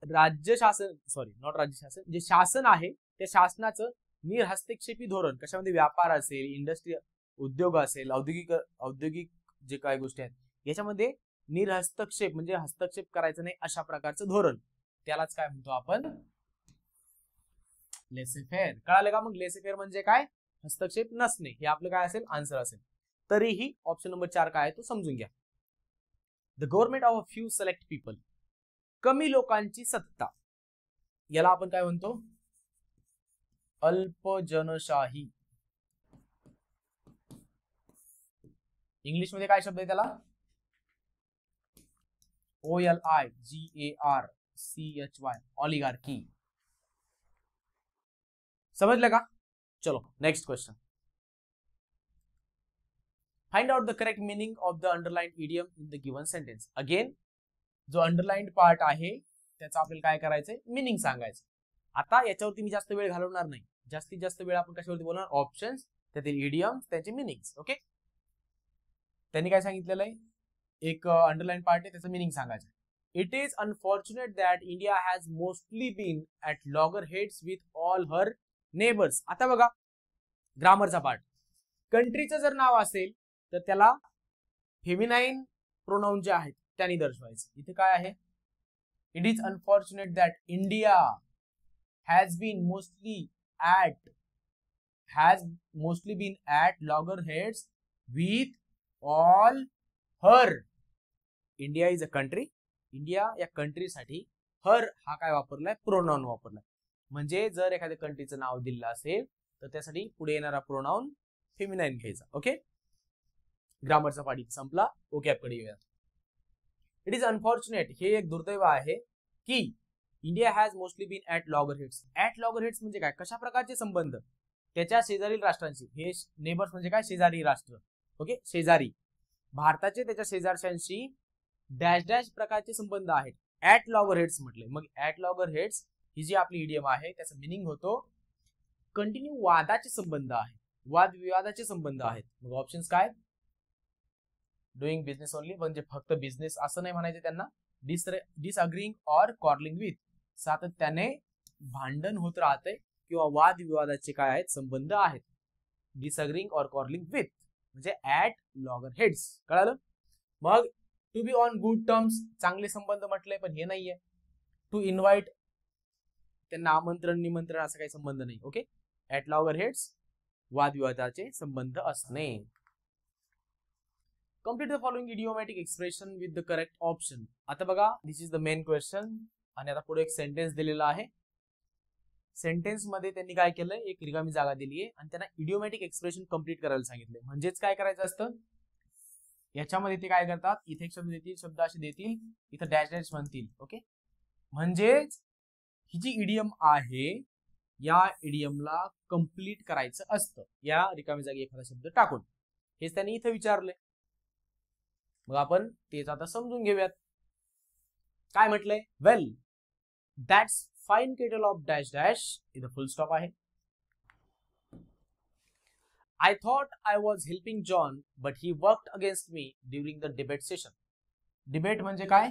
राज्य शासन, नॉट राज्य शासन, जे शासन आहे त्या शासनाचं निर्हस्तक्षेपी धोरण, कशामध्ये व्यापार असेल, इंडस्ट्री उद्योग असेल, औद्योगिक जे काही गोष्टी आहेत याच्यामध्ये निर्हस्तक्षेप म्हणजे हस्तक्षेप करायचं नाही अशा प्रकारचं धोरण, त्यालाच काय म्हणतो आपण, लेसे फेअर. कळालं का मग, लेसे फेअर म्हणजे काय, हस्तक्षेप नसणे. हे आपलं काय असेल, आन्सर असेल. तरीही ऑप्शन नंबर 4 काय आहे तो समजून घ्या. The government of a few select people, कमी लोकांची सत्ता, याला आपण काय म्हणतो? अल्पजनशाही. इंग्लिश मध्ये काय शब्द आहे त्याला? OLIGARCHY, oligarchy. समझले का? चलो next question. Find out the correct meaning of the underlined idiom in the given sentence. Again जो अंडरलाइंड पार्ट आहे त्याचा आपल्याला काय करायचंय? मीनिंग सांगायचं. आता याच्यावरती मी जास्त वेळ घालवणार नाही. जास्तीत जास्त वेळ आपण कशावरती बोलणार? ऑप्शन्स, त्यातील इडियम्स, त्याचे मीनिंग्स. ओके, त्यांनी काय सांगितलेलं आहे? एक अंडरलाइन पार्ट आहे, त्याचं मीनिंग सांगायचं. It is unfortunate that India has mostly been at loggerheads with all her neighbours. आता बघा ग्रामरचा पार्ट. कंट्रीचं जर नाव असेल तर त्याला फेमिनाईन प्रोनाउन जे आहेत त्यांनी दर्शवायचं. इथे काय आहे? It is unfortunate that India has mostly been at loggerheads with all her. India is a country. India या कंट्रीसाठी हर हा काय वापरलाय? प्रोनाउन वापरलाय. म्हणजे जर एखाद्या कंट्रीचं नाव दिलं असेल तर त्यासाठी पुढे येणारा प्रोनाउन फेमिनाईन घ्यायचा. ओके, ग्रामरचा पार्ट संपला. ओके, आपकडे येऊया. इट इज अनफॉर्च्युनेट, हे एक दुर्दैव आहे की India has mostly been at loggerheads. At loggerheads म्हणजे काय? कशा प्रकारचे संबंध? त्याच्या शेजारील राष्ट्रांशी. हे नेबर्स म्हणजे काय? शेजारी राष्ट्र. ओके, शेजारी. भारताचे त्याच्या शेजारच्यांशी डॅश डॅश प्रकारचे संबंध आहेत. ॲट लॉगरहेड्स म्हटले. मग ॲट लॉगरहेड्स ही जी आपली इडियम आहे त्याचा मिनिंग होतो कंटिन्यू वादाचे संबंध आहेत, वादविवादाचे संबंध आहेत. मग ऑप्शन्स काय? डुईंग बिझनेस ओनली, म्हणजे फक्त बिझनेस असं नाही म्हणायचे त्यांना. डिसअग्रीइंग ऑर कॉर्लिंग विथ, सातत्याने भांडण होत राहते किंवा वादविवादाचे काय आहेत? संबंध आहेत. डिसअग्रीइंग ऑर कॉर्लिंग विथ म्हणजे ॲट लॉगरहेड्स. कळालं? मग to be on good terms, चांगले संबंध म्हटले, पण हे नाहीये. टू इन्व्हाइट, त्यांना आमंत्रण निमंत्रण असा काही संबंध नाही. ओके, ॲट लॉगरहेड्स वादविवादाचे संबंध असणे. Complete the following idiomatic expression with the correct option. आता बघा, this is the main question. आणि आता पुढे एक सेंटेन्स दिलेला आहे. सेंटेन्स मध्ये त्यांनी काय केलंय? एक रिकामी जागा दिली आहे आणि त्यांना इडियोमॅटिक एक्सप्रेशन कंप्लीट करायला सांगितले. म्हणजेच काय करायचं असतं? याच्यामध्ये ते काय करतात? इथे एक शब्द देतील, शब्द असे देतील, इथं डॅश डॅश म्हणतील. ओके, म्हणजेच ही जी इडियम आहे या इडियमला कंप्लीट करायचं असतं या रिकामी जागी एखादा शब्द टाकून. हेच त्यांनी इथं विचारलंय. मग आपण तेच आता समजून घेऊयात. काय म्हटलंय? Well, that's fine kettle of dash dash, इथं फुल स्टॉप आहे. I thought I was helping John, but he worked against me during the debate session. Debate म्हणजे काय?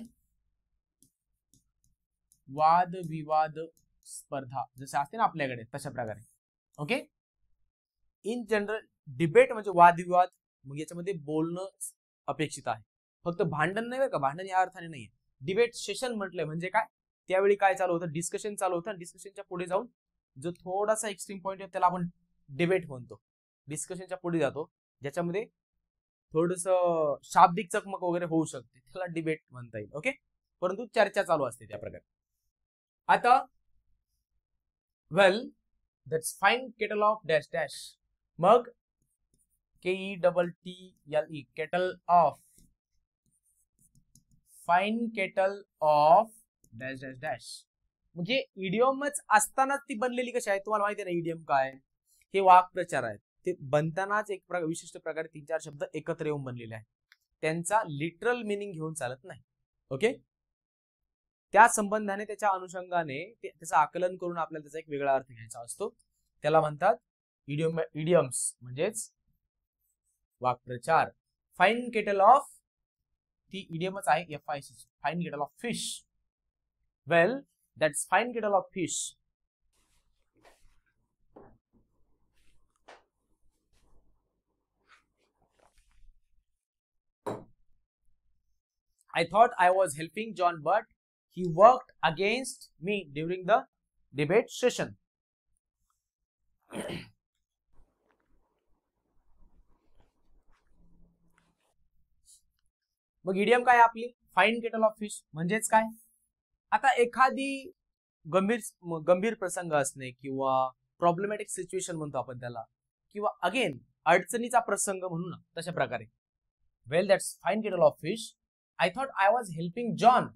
वाद विवाद स्पर्धा जसे असते ना आपल्याकडे तशा प्रकारे. ओके, इन जनरल डिबेट म्हणजे वादविवाद. मग याच्यामध्ये बोलणं अपेक्षित आहे, फक्त भांडण नाही. का भांडण या अर्थाने नाहीये. डिबेट सेशन म्हटलंय म्हणजे काय? त्यावेळी काय चालू होतं? डिस्कशन चालू होतं. डिस्कशनच्या पुढे जाऊन जो थोडासा एक्स्ट्रीम पॉइंट आहे त्याला आपण डिबेट म्हणतो. डिस्कशनच्या पुढे जातो ज्याच्यामध्ये थोडस शाब्दिक चकमक वगैरे होऊ शकते, त्याला डिबेट म्हणता येईल. ओके, परंतु चर्चा चालू असते त्या प्रकारे. आता well, that's fine kettle of dash dash. मग KETTLE, kettle of, fine kettle of dash dash dash. म्हणजे इडियमच असतानाच ती बनलेली कशी आहे? तुम्हाला माहिती आहे ना इडियम काय? हे वाक्प्रचार आहेत. ते बनतानाच एक विशिष्ट प्रकारे 3-4 शब्द एकत्र येऊन बनलेले आहेत. त्यांचा लिटरल मिनिंग घेऊन चालत नाही. ओके, त्या संबंधाने त्याच्या अनुषंगाने त्याचं आकलन करून आपल्याला त्याचा एक वेगळा अर्थ घ्यायचा असतो. त्याला म्हणतात इडियम्स, म्हणजेच वाक्प्रचार. फाईन केटल ऑफ, ती इडियमच आहे. FIC, fine kettle of fish. Well, that's fine kettle of fish. I thought I was helping John, but he worked against me during the debate session. मग इडियम काय आपली? फाईन केटल ऑफ फिश म्हणजेच काय? आता एखादी गंभीर गंभीर प्रसंग असणे किंवा प्रॉब्लेमॅटिक सिच्युएशन म्हणतो आपण त्याला, किंवा अगेन अडचणीचा प्रसंग म्हणू ना, तशा प्रकारे. Well that's fine kettle of fish, I thought I was helping John.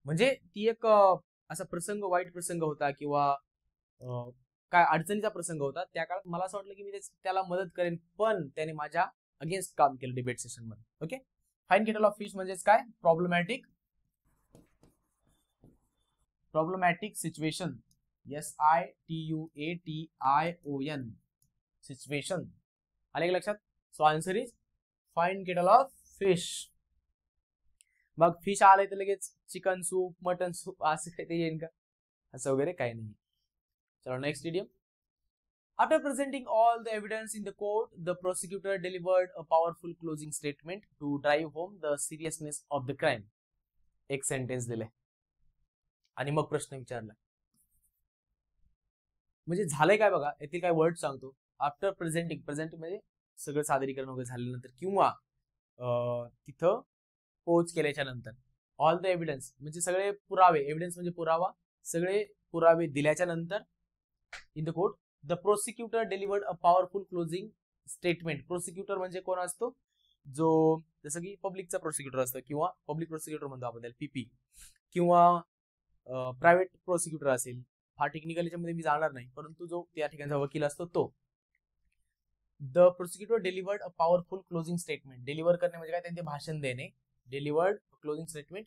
म्हणजे ती एक असा प्रसंग, वाईट प्रसंग होता किंवा काय अडचणीचा प्रसंग होता. त्या काळात मला असं वाटलं की मी त्याला मदत करेन, पण त्याने माझ्या अगेन्स्ट काम केलं डिबेट सेशन मध्ये. Okay, fine kettle of fish म्हणजेच काय, प्रॉब्लेमॅटिक सिच्युएशन. SITUATION situation. आले का लक्षात? So answer is fine kettle of fish. मग फिश आले तर लगेच चिकन सूप, मटन सूप असं काही ते येईल का? असं वगैरे काही नाही. चलो next idiom. After presenting all the evidence in the court, the prosecutor delivered a powerful closing statement to drive home the seriousness of the crime. एक सेंटेन्स दिले आणि मग प्रश्न विचारला. म्हणजे झालंय काय बघा, येथील काय वर्ड सांगतो. आफ्टर प्रेझेंटिंग म्हणजे सगळं सादरीकरण वगैरे झाल्यानंतर किंवा तिथं पोच केल्याच्या नंतर, ऑल द एव्हिडन्स म्हणजे सगळे पुरावे, एव्हिडन्स म्हणजे पुरावा, सगळे पुरावे दिल्याच्या नंतर in the court the prosecutor delivered a powerful closing statement. Prosecutor म्हणजे कोण असतो? जो जसं की पब्लिकचा प्रोसिक्युटर असतो किंवा पब्लिक प्रोसिक्युटर म्हणतो आपण त्याला, PP, किंवा प्रायव्हेट प्रोसिक्युटर असेल. हा टेक्निकल याच्यामध्ये मी जाणार नाही, परंतु जो त्या ठिकाणचा वकील असतो तो. The prosecutor delivered a powerful closing statement. Deliver करणे म्हणजे काय, त्यांचे भाषण देणे. Delivered closing statement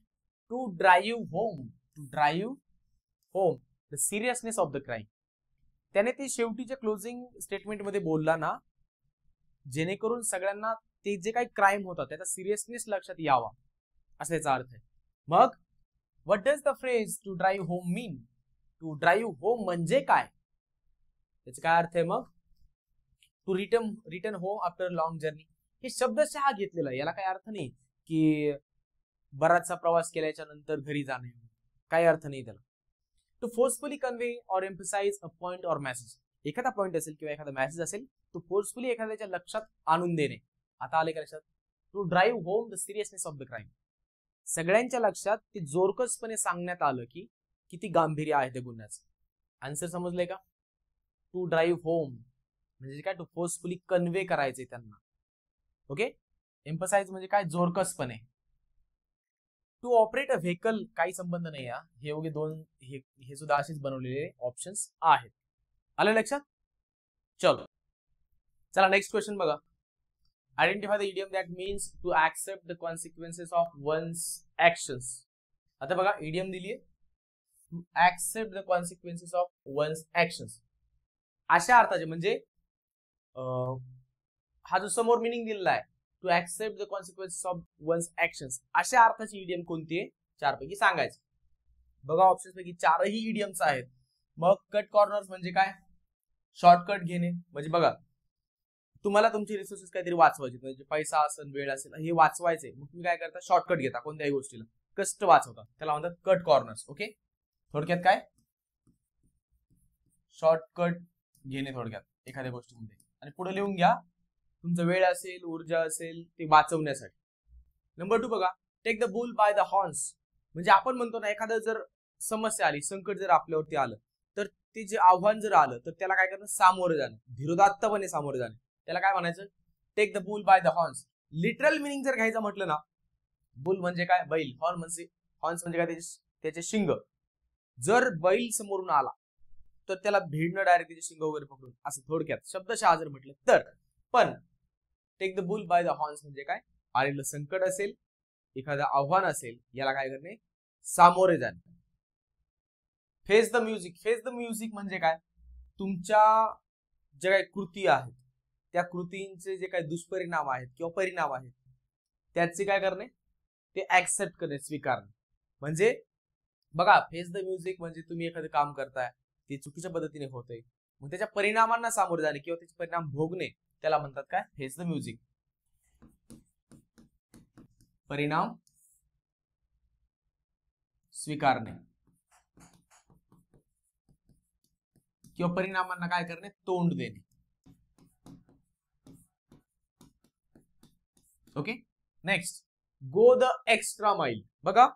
to drive home the seriousness of the crime. त्याने ते शेवटीच्या क्लोजिंग स्टेटमेंट मध्ये बोलला ना, जेणेकरून सगळ्यांना ते जे काही क्राईम होता त्याचा सिरियसनेस लक्षात यावा, असा याचा अर्थ आहे. मग what does the phrase to drive home mean? To drive home म्हणजे काय, त्याचा काय अर्थ आहे? मग to return home after long journey. हे शब्दशः घेतलेला, याला काही अर्थ नाही की बराचसा प्रवास केल्याच्या नंतर घरी जाणे, काही अर्थ नाही त्याला. To forcefully convey or emphasise a point or message. एखादा पॉइंट असेल किंवा एखादा मेसेज असेल, तो फोर्सफुली एखाद्याच्या लक्षात आणून देणे. आता आले का लक्षात? To drive home the seriousness of the crime. सगळ्यांच्या लक्षात ते जोरकसपणे सांगण्यात आलं की किती गांभीर्य आहे त्या गुन्ह्याचं. आन्सर समजलंय का? टू ड्राईव्ह होम म्हणजे काय, टू फोर्सफुली कन्वे करायचे त्यांना. ओके, एम्फसाइज म्हणजे काय, जोरकसपणे. टू ऑपरेट अ व्हेकल काही संबंध नाही. हे योग्य दोन, हे सुद्धा असेच बनवलेले ऑप्शन्स आहेत. आलं लक्षात? चला नेक्स्ट क्वेश्चन बघा. Identify the idiom that means to accept the consequences of one's actions. आता बघा इडियम दिलीये, to accept the consequences of one's actions. अशा अर्थाचे म्हणजे हा जो समोर मिनिंग दिलेला आहे, to accept the consequences of one's actions, अशा अर्थाची इडियम कोणती आहे? चारपैकी सांगायचं. बघा ऑप्शन्स पैकी चारही इडियम्स आहेत. मग कट कॉर्नर्स म्हणजे काय? शॉर्टकट घेणे. म्हणजे बघा तुम्हाला तुमचे रिसोर्सेस काहीतरी वाचवायचे, म्हणजे पैसा असेल, वेळ असेल, हे वाचवायचे, मग तुम्ही काय करता? शॉर्टकट घेता कोणत्याही गोष्टीला, कष्ट वाचवता, त्याला म्हणतात कट कॉर्नर्स. ओके, थोडक्यात काय, शॉर्टकट घेणे थोडक्यात एखाद्या गोष्टीमध्ये. आणि पुढे लिहून घ्या, तुमचा वेळ असेल, ऊर्जा असेल, ते वाचवण्यासाठी. नंबर 2 बघा, take the bull by the horns. म्हणजे आपण म्हणतो ना, एखादं जर समस्या आली, संकट जर आपल्यावरती आलं, तर ते जे आव्हान जर आलं तर त्याला काय करणं? सामोरं जाणं, धीरोदात्तपणे सामोरं जाणं, त्याला काय म्हणायचं? Take the bull by the horns. Literal meaning जर घ्यायचं म्हटलं ना, बुल म्हणजे काय? बैल. हॉर्न्स म्हणजे काय? त्याचे शिंग. जर बैल समोरून आला तर त्याला भिडणं, डायरेक्ट त्याचे शिंग वगैरे पकडून, असं थोडक्यात शब्दशः जर म्हटलं तर. पण take the bull by the horns म्हणजे काय? आलेलं संकट असेल, एखादं आव्हान असेल, याला काय करणे? सामोरे जाणे. Face the music. Face the music म्हणजे काय? तुमच्या ज्या काही कृती आहेत, त्या कृतींचे जे काही दुष्परिणाम आहेत किंवा परिणाम आहेत, त्याचे काय करणे? ते ऍक्सेप्ट करणे, स्वीकारणे. म्हणजे बघा, फेस द म्युझिक म्हणजे तुम्ही एखादं काम करताय, ते चुकीच्या पद्धतीने होतंय, मग त्याच्या परिणामांना सामोरे जाणे किंवा त्याचे परिणाम भोगणे, त्याला म्हणतात काय? Face the music. परिणाम स्वीकारणे किंवा परिणामांना काय करणे? तोंड देणे. Okay, next, go the extra माइल. बघा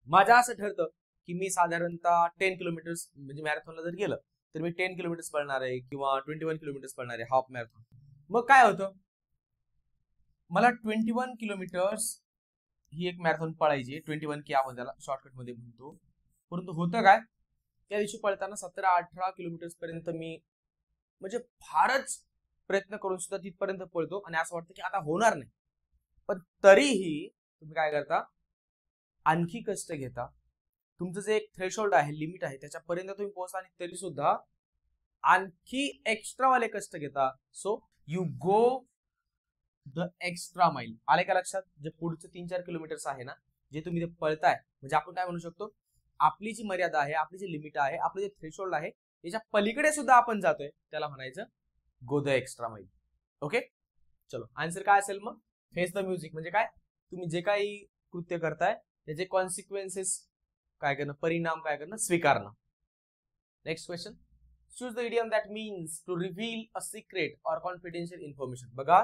माझं असं ठरतं की मी साधारणतः 10 किलोमीटर्स म्हणजे मॅरेथॉनला जर गेलं तर मी 10 किलोमीटर्स पळणार आहे किंवा 21 किलोमीटर्स पळणार आहे हाफ मॅरेथॉन. मग काय होतं, मला 21 किलोमीटर्स ही एक मॅरेथॉन पळायची, 21 की आपण त्याला शॉर्टकट मध्ये म्हणतो. परंतु होतं काय, त्या दिवशी पळताना 17-18 किलोमीटर्स पर्यंत मी म्हणजे फारच प्रयत्न करून सुद्धा तिथपर्यंत पळतो आणि असं वाटतं की आता होणार नाही. पण तरीही तुम्ही काय करता, आणखी कष्ट घेता, तुमचं जे एक थ्रेशोल्ड आहे, लिमिट आहे, त्याच्यापर्यंत तुम्ही पोहोचता आणि तरी सुद्धा आणखी एक्स्ट्रा वाले कष्ट घेता. So you go the extra माइल. आले का लक्षात? जे पुढचे 3-4 किलोमीटर्स आहे ना, जे तुम्ही ते पळताय, म्हणजे आपण काय म्हणू शकतो, आपली जी मर्यादा आहे, आपली जी लिमिट आहे, आपले जे थ्रेशोल्ड आहे, याच्या पलीकडे सुद्धा आपण जातोय, त्याला म्हणायचं गो द एक्स्ट्रा माइल. ओके, चलो आन्सर काय असेल मग? फेस द म्युझिक म्हणजे काय, तुम्ही जे काही कृत्य करताय त्याचे कॉन्सिक्वेन्सेस काय करणं, परिणाम काय करणं, स्वीकारणं. Next question, choose the idiom that means to reveal a secret or confidential information. बघा,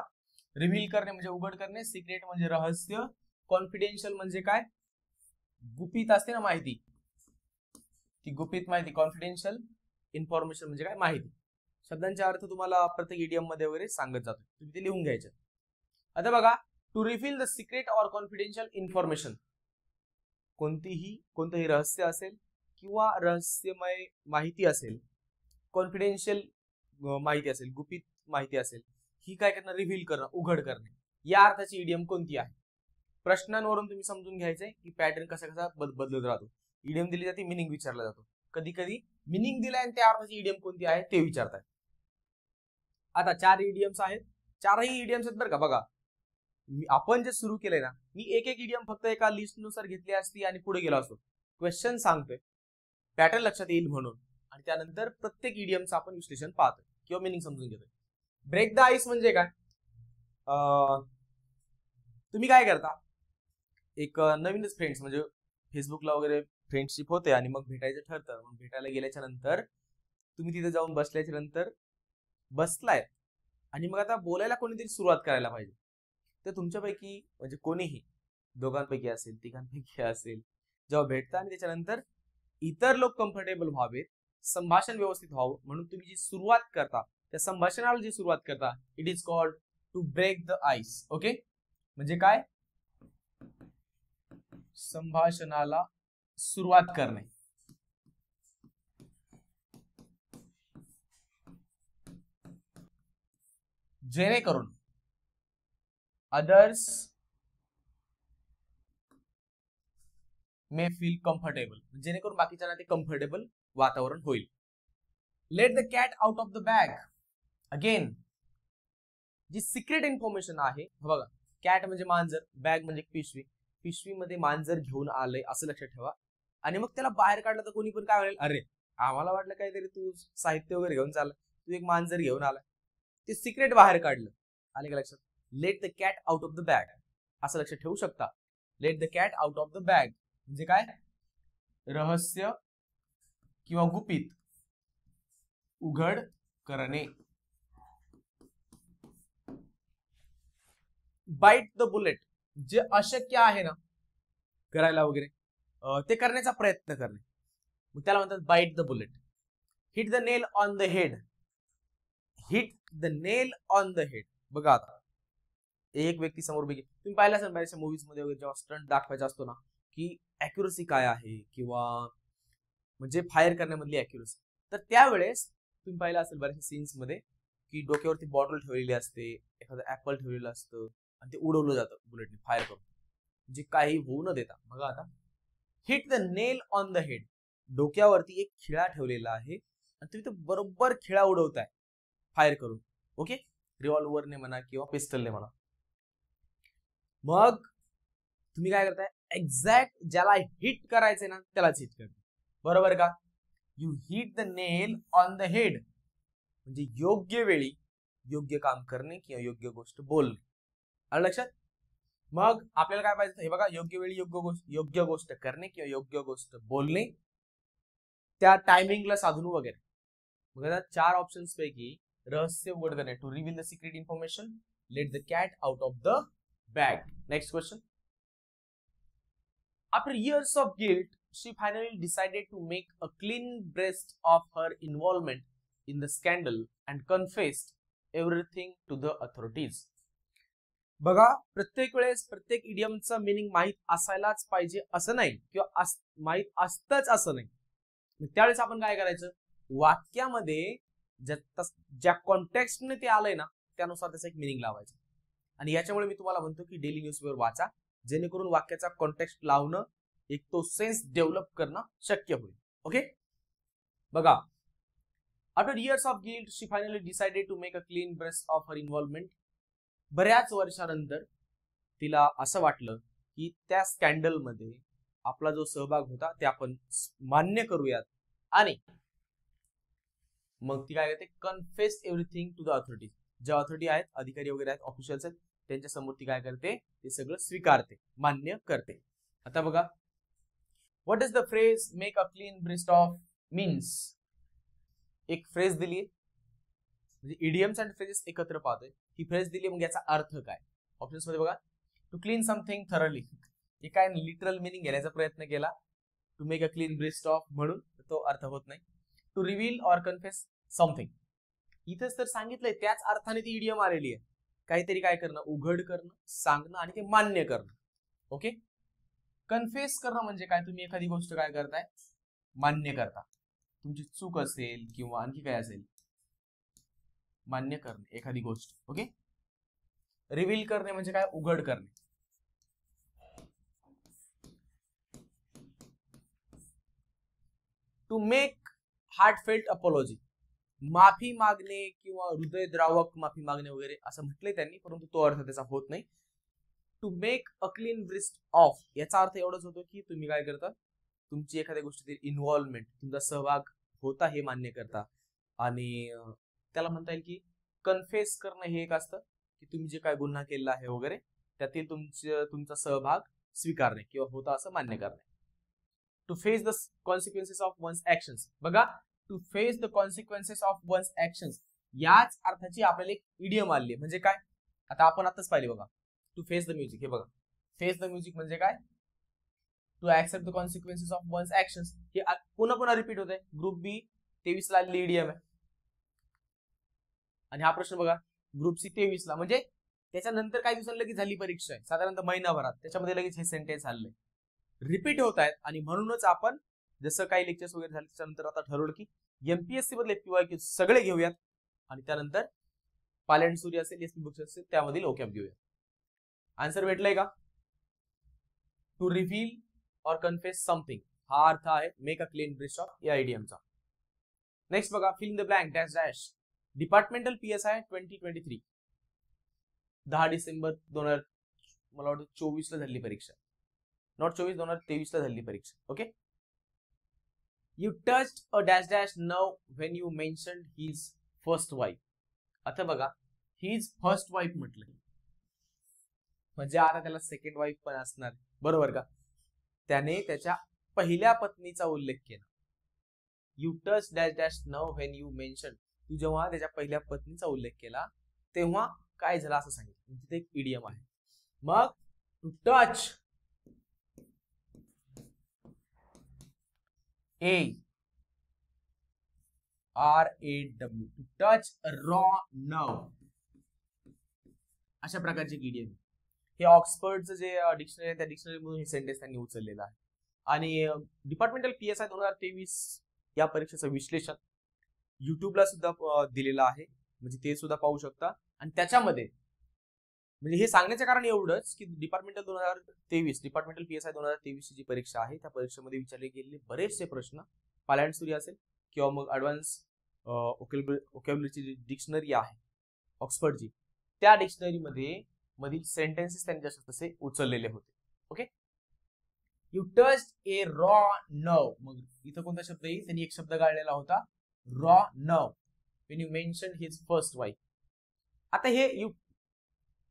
रिव्हील करणे म्हणजे उघड करणे, सिक्रेट म्हणजे रहस्य, कॉन्फिडेन्शियल म्हणजे काय, गुपित असते ना माहिती, ती गुपित माहिती. कॉन्फिडेन्शियल इन्फॉर्मेशन म्हणजे काय, माहिती. शब्दांचे अर्थ तुम्हाला प्रत्येक इडियम मध्ये वगैरे सांगत जातो, तुम्ही ते लिहून घ्यायचे. आता बघा, to reveal the secret or confidential information, कोणतंही रहस्य असेल किंवा रहस्यमय माहिती असेल, कॉन्फिडेन्शियल माहिती असेल, गुपित माहिती असेल, ही काय करणं, रिव्हील करणं, उघड करणे. या अर्थाची इडियम कोणती आहे? प्रश्नांवरून तुम्ही समजून घ्यायचंय की पॅटर्न कसा बदलत राहतो. इडियम दिली जाते, मिनिंग विचारला जातो, कधी कधी मिनिंग दिलाय आणि त्या अर्थाची इडियम कोणती आहे ते विचारताय. आता 4 इडियम्स आहेत, 4ही इडियम्स आहेत बरं का. बघा, आपण जे सुरू केलंय ना, मी एक एक इडियम फक्त एका लिस्ट नुसार घेतली असती आणि पुढे गेलो असतो. क्वेश्चन सांगतोय, पॅटर्न लक्षात येईल म्हणून, आणि त्यानंतर प्रत्येक इडियमचं आपण विश्लेषण पाहतोय किंवा मिनिंग समजून घेतोय. ब्रेक द आईस म्हणजे काय, तुम्ही काय करता, एक नवीनच फ्रेंड्स म्हणजे फेसबुकला वगैरे फ्रेंडशिप होते आणि मग भेटायचं ठरतं. मग भेटायला गेल्याच्या नंतर तुम्ही तिथे जाऊन बसल्याच्या नंतर बसलाय आणि मग आता बोलायला कोणीतरी सुरुवात करायला पाहिजे. तर तुमच्यापैकी म्हणजे कोणीही, दोघांपैकी असेल, तिघांपैकी असेल, जेव्हा भेटता आणि त्याच्यानंतर इतर लोक कम्फर्टेबल व्हावेत, संभाषण व्यवस्थित व्हावं म्हणून तुम्ही जी सुरुवात करता, त्या संभाषणाला जी सुरुवात करता, it is called to break the ice. Okay, म्हणजे काय, संभाषणाला सुरुवात करणे. जेणेकरून others may feel comfortable, जेणेकरून बाकीच्यांना ते कम्फर्टेबल वातावरण होईल. Let the cat out of the bag. Again, जी सिक्रेट इन्फॉर्मेशन आहे, बघा, कॅट म्हणजे मांजर, बॅग म्हणजे पिशवी, पिशवीमध्ये मांजर घेऊन आलंय असं लक्षात ठेवा. आणि मग त्याला बाहेर काढलं तर कोणी पण काय म्हणेल, अरे आम्हाला वाटलं काहीतरी तू साहित्य वगैरे घेऊन चालला, तू एक मांजर घेऊन आला. ते सिक्रेट बाहेर काढलं. आले का लक्षात? Late the cat out of the bag असं लक्षात ठेवू शकता. Late the cat out of the bag म्हणजे काय, रहस्य किंवा गुपित उघड करणे. बाईट द बुलेट, जे अशक्य आहे ना करायला वगैरे, ते करण्याचा प्रयत्न करणे, मग त्याला म्हणतात bite the bullet. Hit the nail on the head, hit the nail on the head. बघा, आता एक व्यक्ती समोर बघे, तुम्ही पाहिलं असेल बऱ्याचशा मूवीज मध्ये वगैरे जेव्हा स्टंट दाखवायचा असतो ना, की अॅक्युरसी काय आहे किंवा म्हणजे फायर करण्यामधली अॅक्युरसी, तर त्यावेळेस तुम्ही पाहिलं असेल बऱ्याचशा सीन्स मध्ये की डोक्यावरती बॉटल ठेवलेली असते, एखादं ऍपल ठेवलेलं असतं आणि ते उडवलं जातं बुलेटने फायर करून, म्हणजे काही होऊ न देता. बघा आता, hit the nail on the head, डोक्यावरती एक खिळा ठेवलेला आहे आणि तुम्ही तो बरोबर खिळा उडवताय फायर करून. ओके, रिव्हॉल्व्हरने म्हणा किंवा पिस्टलने म्हणा. मग तुम्ही काय करताय, एक्झॅक्ट ज्याला हिट करायचंय ना त्यालाच हिट करताय, बरोबर का? You hit the nail on the head म्हणजे योग्य वेळी योग्य काम करणे किंवा योग्य गोष्ट बोलणे. आलं लक्षात? मग आपल्याला काय पाहिजे, हे बघा, योग्य वेळी योग्य गोष्ट करणे किंवा योग्य गोष्ट बोलणे, त्या टायमिंगला साधून वगैरे. बघा, 4 ऑप्शन्स पैकी रहस्य उघड करणे, to reveal the secret information, let the cat out of the bag. Next question, After years of guilt, she finally decided to make a clean breast of her involvement in the scandal and confessed everything to the authorities. बघा, प्रत्येक वेळेस प्रत्येक इडियमचा मीनिंग माहित असायलाच पाहिजे असं नाही, किंवा माहित असतंच असं नाही. त्यावेळेस आपण काय करायचं, वाक्यामध्ये ज्या कॉन्टेक्स्टने ते आलंय ना त्यानुसार त्याचा एक मीनिंग लावायचं. आणि याच्यामुळे मी तुम्हाला म्हणतो की डेली न्यूजपेपर वाचा, जेणेकरून वाक्याचा कॉन्टेक्स्ट लावणं, एक तो सेन्स डेव्हलप करणं शक्य होईल. ओके, बघा, after years of guilt she finally decided to make a clean breast of her involvement. बऱ्याच वर्षानंतर तिला असं वाटलं की त्या स्कॅन्डल मध्ये आपला जो सहभाग होता ते आपण मान्य करूयात, आणि मग ती काय करते, confess everything to the authorities. ज्या अथॉरिटी आहेत, अधिकारी वगैरे आहेत, ऑफिशियल्स आहेत, त्यांच्या समोर ती काय करते, ते सगळं स्वीकारते, मान्य करते. आता बघा, what is the phrase make a clean breast of means. एक फ्रेज दिली, म्हणजे इडियम्स अँड फ्रेजेस एकत्र पाहतोय. ही फ्रेज दिली, मग याचा अर्थ काय. ऑप्शन्स मध्ये बघा, टू क्लीन समथिंग थरली, हे काय लिटरल मिनिंग घेण्याचा प्रयत्न केला, to make a clean breast of म्हणून तो अर्थ होत नाही. To reveal or confess something, इथेच तर सांगितलंय त्याच अर्थाने ती इडियम आलेली आहे, काहीतरी काय करणं, उघड करणं, सांगणं आणि ते मान्य करणं. ओके, कन्फेस करणं म्हणजे काय, तुम्ही एखादी गोष्ट काय करताय, मान्य करता, तुमची चूक असेल किंवा आणखी काय असेल, मान्य करणे एखादी गोष्ट. ओके, रिव्हील करणे म्हणजे काय, उघड करणे. टू मेक हार्टफेल्ट अपॉलॉजी, माफी मागणे किंवा हृदयद्रावक माफी मागणे वगैरे असं म्हटलंय त्यांनी, परंतु तो अर्थ त्याचा होत नाही. To make a clean breast of, याचा अर्थ एवढंच होतो की तुम्ही काय करता, तुमची एखाद्या गोष्टीतील इन्व्हॉल्वमेंट, तुमचा सहभाग होता हे मान्य करता. आणि त्याला म्हणता येईल की कन्फेस करणं हे एक असतं की तुम्ही जे काय गुन्हा केलेला आहे वगैरे त्यातील तुमचा सहभाग स्वीकारणे किंवा होता असं मान्य करणे. To face the consequences of one's actions, बघा, to face the consequences of one's actions याच अर्थाची आपल्याला एक इडियम आली आहे. म्हणजे काय, आता आपण आताच पाहिले बघा, टू फेस द म्युझिक, हे बघा, फेस द म्युझिक म्हणजे काय, to accept the consequences of one's actions. हे पुन्हा पुन्हा रिपीट होत आहे. ग्रुप बी 23 ला इडियम आहे, आणि हा प्रश्न बघा ग्रुप सी 23 ला, म्हणजे त्याच्यानंतर काही दिवसांनी लगेच झाली परीक्षा आहे, साधारणतः महिनाभरात, त्याच्यामध्ये लगेच हे सेंटेन्स आले, रिपीट होत आहेत. आणि म्हणूनच आपण जसं काही लेक्चर्स वगैरे झाले त्याच्यानंतर आता ठरवलं की एमपीएससी मधले PYQ सगळे घेऊयात, आणि त्यानंतर पायलट सूर्य असेल, एसपी बुक्स असेल, त्यामधील ओकॅब घेऊयात. आन्सर भेटलाय का. To reveal or confess something हा अर्थ आहे make a clean breast of या इडियमचा. नेक्स्ट बघा, fill in the blank dash dash. Departmental PSI 2023, 10 December 2000, मला वाटतं 24 ला झाली परीक्षा, नॉट 24, 2023 ला झाली परीक्षा. Okay, you touched a dash dash now when you mentioned his first wife. आता बघा, हिज फर्स्ट वाईफ म्हटलं म्हणजे आता त्याला सेकंड वाईफ पण असणार, बरोबर का. त्याने त्याच्या पहिल्या पत्नीचा उल्लेख केला. You touch dash dash now when you mention, तू जेव्हा त्याच्या पहिल्या पत्नीचा उल्लेख केला तेव्हा काय झालं असं सांगितलं, तिथे एक इडियम आहे. मग to touch, RAW, to touch raw nerve, अशा प्रकारची इडियम. हे ऑक्सफर्डचं जे डिक्शनरी आहे त्या डिक्शनरी मधून हे सेंटेन्स त्यांनी उचललेलं आहे. आणि डिपार्टमेंटल PSI 2023 या परीक्षेचं विश्लेषण युट्यूबला सुद्धा दिलेलं आहे, म्हणजे ते सुद्धा पाहू शकता. आणि त्याच्यामध्ये म्हणजे हे सांगण्याचं कारण एवढंच की डिपार्टमेंटल PSI 2023 ची जी परीक्षा आहे त्या परीक्षेमध्ये विचारले गेलेले बरेचसे प्रश्न, पायलट सूर्य असेल किंवा मग ऍडव्हान्स ओकॅब्युलरीची जी डिक्शनरी आहे ऑक्सफर्डची, त्या डिक्शनरी मध्ये मधील सेंटेन्सेस त्यांनी जास्त तसे उचललेले होते. Okay, you touch a raw नव, मग इथं कोणता शब्द येईल, त्यांनी एक शब्द गाळलेला होता, रॉ नव, when you mentioned his first wife. आता हे you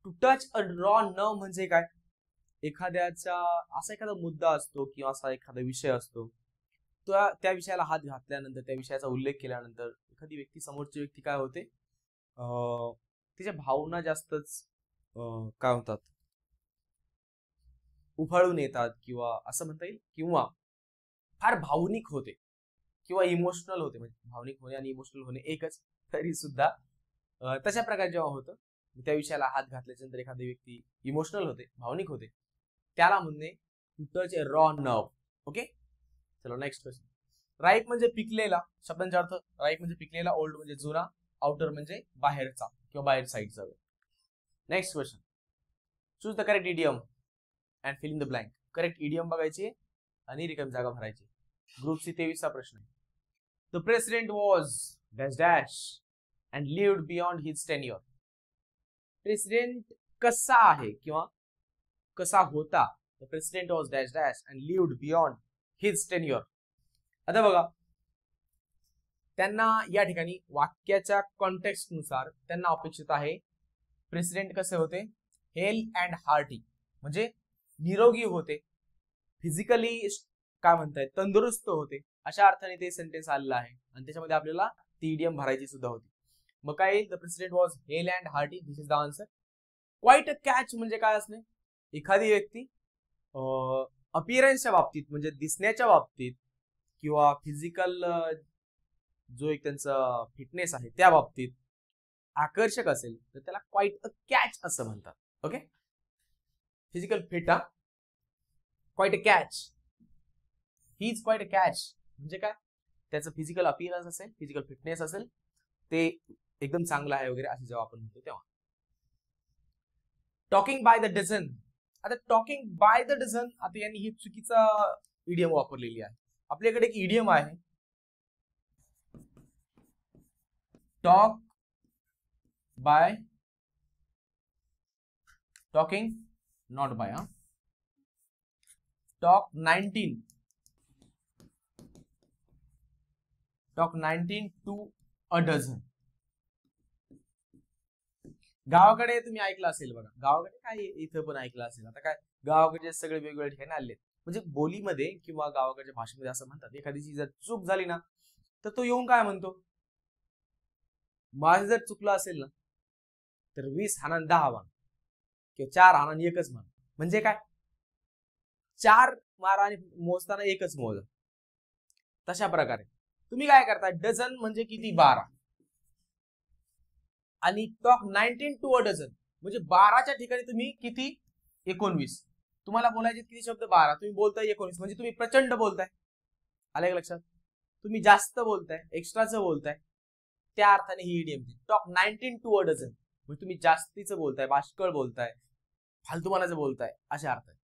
to touch a raw nerve म्हणजे काय, एखाद्याचा असा एखादा मुद्दा असतो किंवा असा एखादा विषय असतो, त्या विषयाला हात घातल्यानंतर, त्या विषयाचा उल्लेख केल्यानंतर एखादी व्यक्ती, समोरची व्यक्ती काय होते, तिच्या भावना जास्तच काय होतात, उफाळून येतात किंवा असं म्हणता येईल, किंवा फार भावनिक होते किंवा इमोशनल होते. म्हणजे भावनिक होणे आणि इमोशनल होणे एकच, तरी सुद्धा तशा प्रकारे जेव्हा होतं, त्या विषयाला हात घातल्याच्या नंतर एखादी व्यक्ती इमोशनल होते, भावनिक होते, त्याला म्हणणे to touch a raw nerve. Okay, चलो नेक्स्ट क्वेश्चन. राईप म्हणजे पिकलेला, शब्दांचा अर्थ राईप म्हणजे पिकलेला, ओल्ड म्हणजे जुना, आउटर म्हणजे बाहेरचा किंवा बाहेर साईडचा. Next question. Choose the correct idiom and fill in the blank. Correct idiom बघायची आणि रिकामी जागा भरायची. ग्रुप सी 23चा प्रश्न आहे. The president was dash dash and lived beyond his tenure. President कसा आहे किंवा कसा होता. The president was dash dash and lived beyond his tenure. आता बघा, त्यांना या ठिकाणी वाक्याच्या कॉन्टेक्स्ट नुसार त्यांना अपेक्षित आहे प्रेसिडेंट कसे होते, हेल्थ अँड हार्टी, म्हणजे निरोगी होते, फिजिकली काय म्हणतायत तंदुरुस्त होते, अशा अर्थाने ते सेंटेन्स आलेलं आहे. आणि त्याच्यामध्ये आपल्याला ती इडियम भरायची सुद्धा होती. मग काय येईल, the president was health and hearty. This is the answer. Quite a catch म्हणजे काय असणे, एखादी व्यक्ती अपिअरन्सच्या बाबतीत म्हणजे दिसण्याच्या बाबतीत किंवा फिजिकल जो एक त्यांचा फिटनेस आहे त्या बाबतीत आकर्षक असेल तर त्याला क्वाइट अ कॅच असं म्हणतात. Okay, physical fit, quite a catch, he is quite a catch म्हणजे काय, त्याचं फिजिकल अपिअरन्स असेल, फिजिकल फिटनेस असेल, ते एकदम चांगलं आहे वगैरे असं जेव्हा आपण म्हणतो तेव्हा. Talking by the dozen. आता टॉकिंग बाय द डझन, आता यांनी ही चुकीचा इडियम वापरलेली आहे. आपल्याकडे एक इडियम आहे, talk by, talking not by, talk 19, talk 19 to a dozen. गावाकडे तुम्ही ऐकलं असेल बघा, गावाकडे काय इथं पण ऐकलं असेल. आता काय गावाकडे सगळे वेगवेगळ्या ठिकाणी आले, म्हणजे बोलीमध्ये किंवा गावाकडच्या भाषेमध्ये असं म्हणतात, एखादीची जर चूक झाली ना तर तो येऊन काय म्हणतो, माझं जर चुकलं असेल ना तर 20 हाणान 10 म्हण किंवा 4 हाणान 1च म्हण. म्हणजे काय, 4 मारा आणि मोजताना 1च मोजा. तशा प्रकारे तुम्ही काय करता, डझन म्हणजे किती, 12, आणि टॉक 19 टू अ डझन म्हणजे 12च्या ठिकाणी तुम्ही किती, 19. तुम्हाला बोलायचे किती शब्द, 12, तुम्ही बोलताय 19, म्हणजे तुम्ही प्रचंड बोलताय. आलं का लक्षात, तुम्ही जास्त बोलताय, एक्स्ट्राचं बोलताय, त्या अर्थाने ही idiom. Talk 19 to a dozen म्हणजे तुम्ही जास्तीचं बोलताय, बाष्कळ बोलताय, फालतूपणाचं बोलताय, अशा अर्थाने.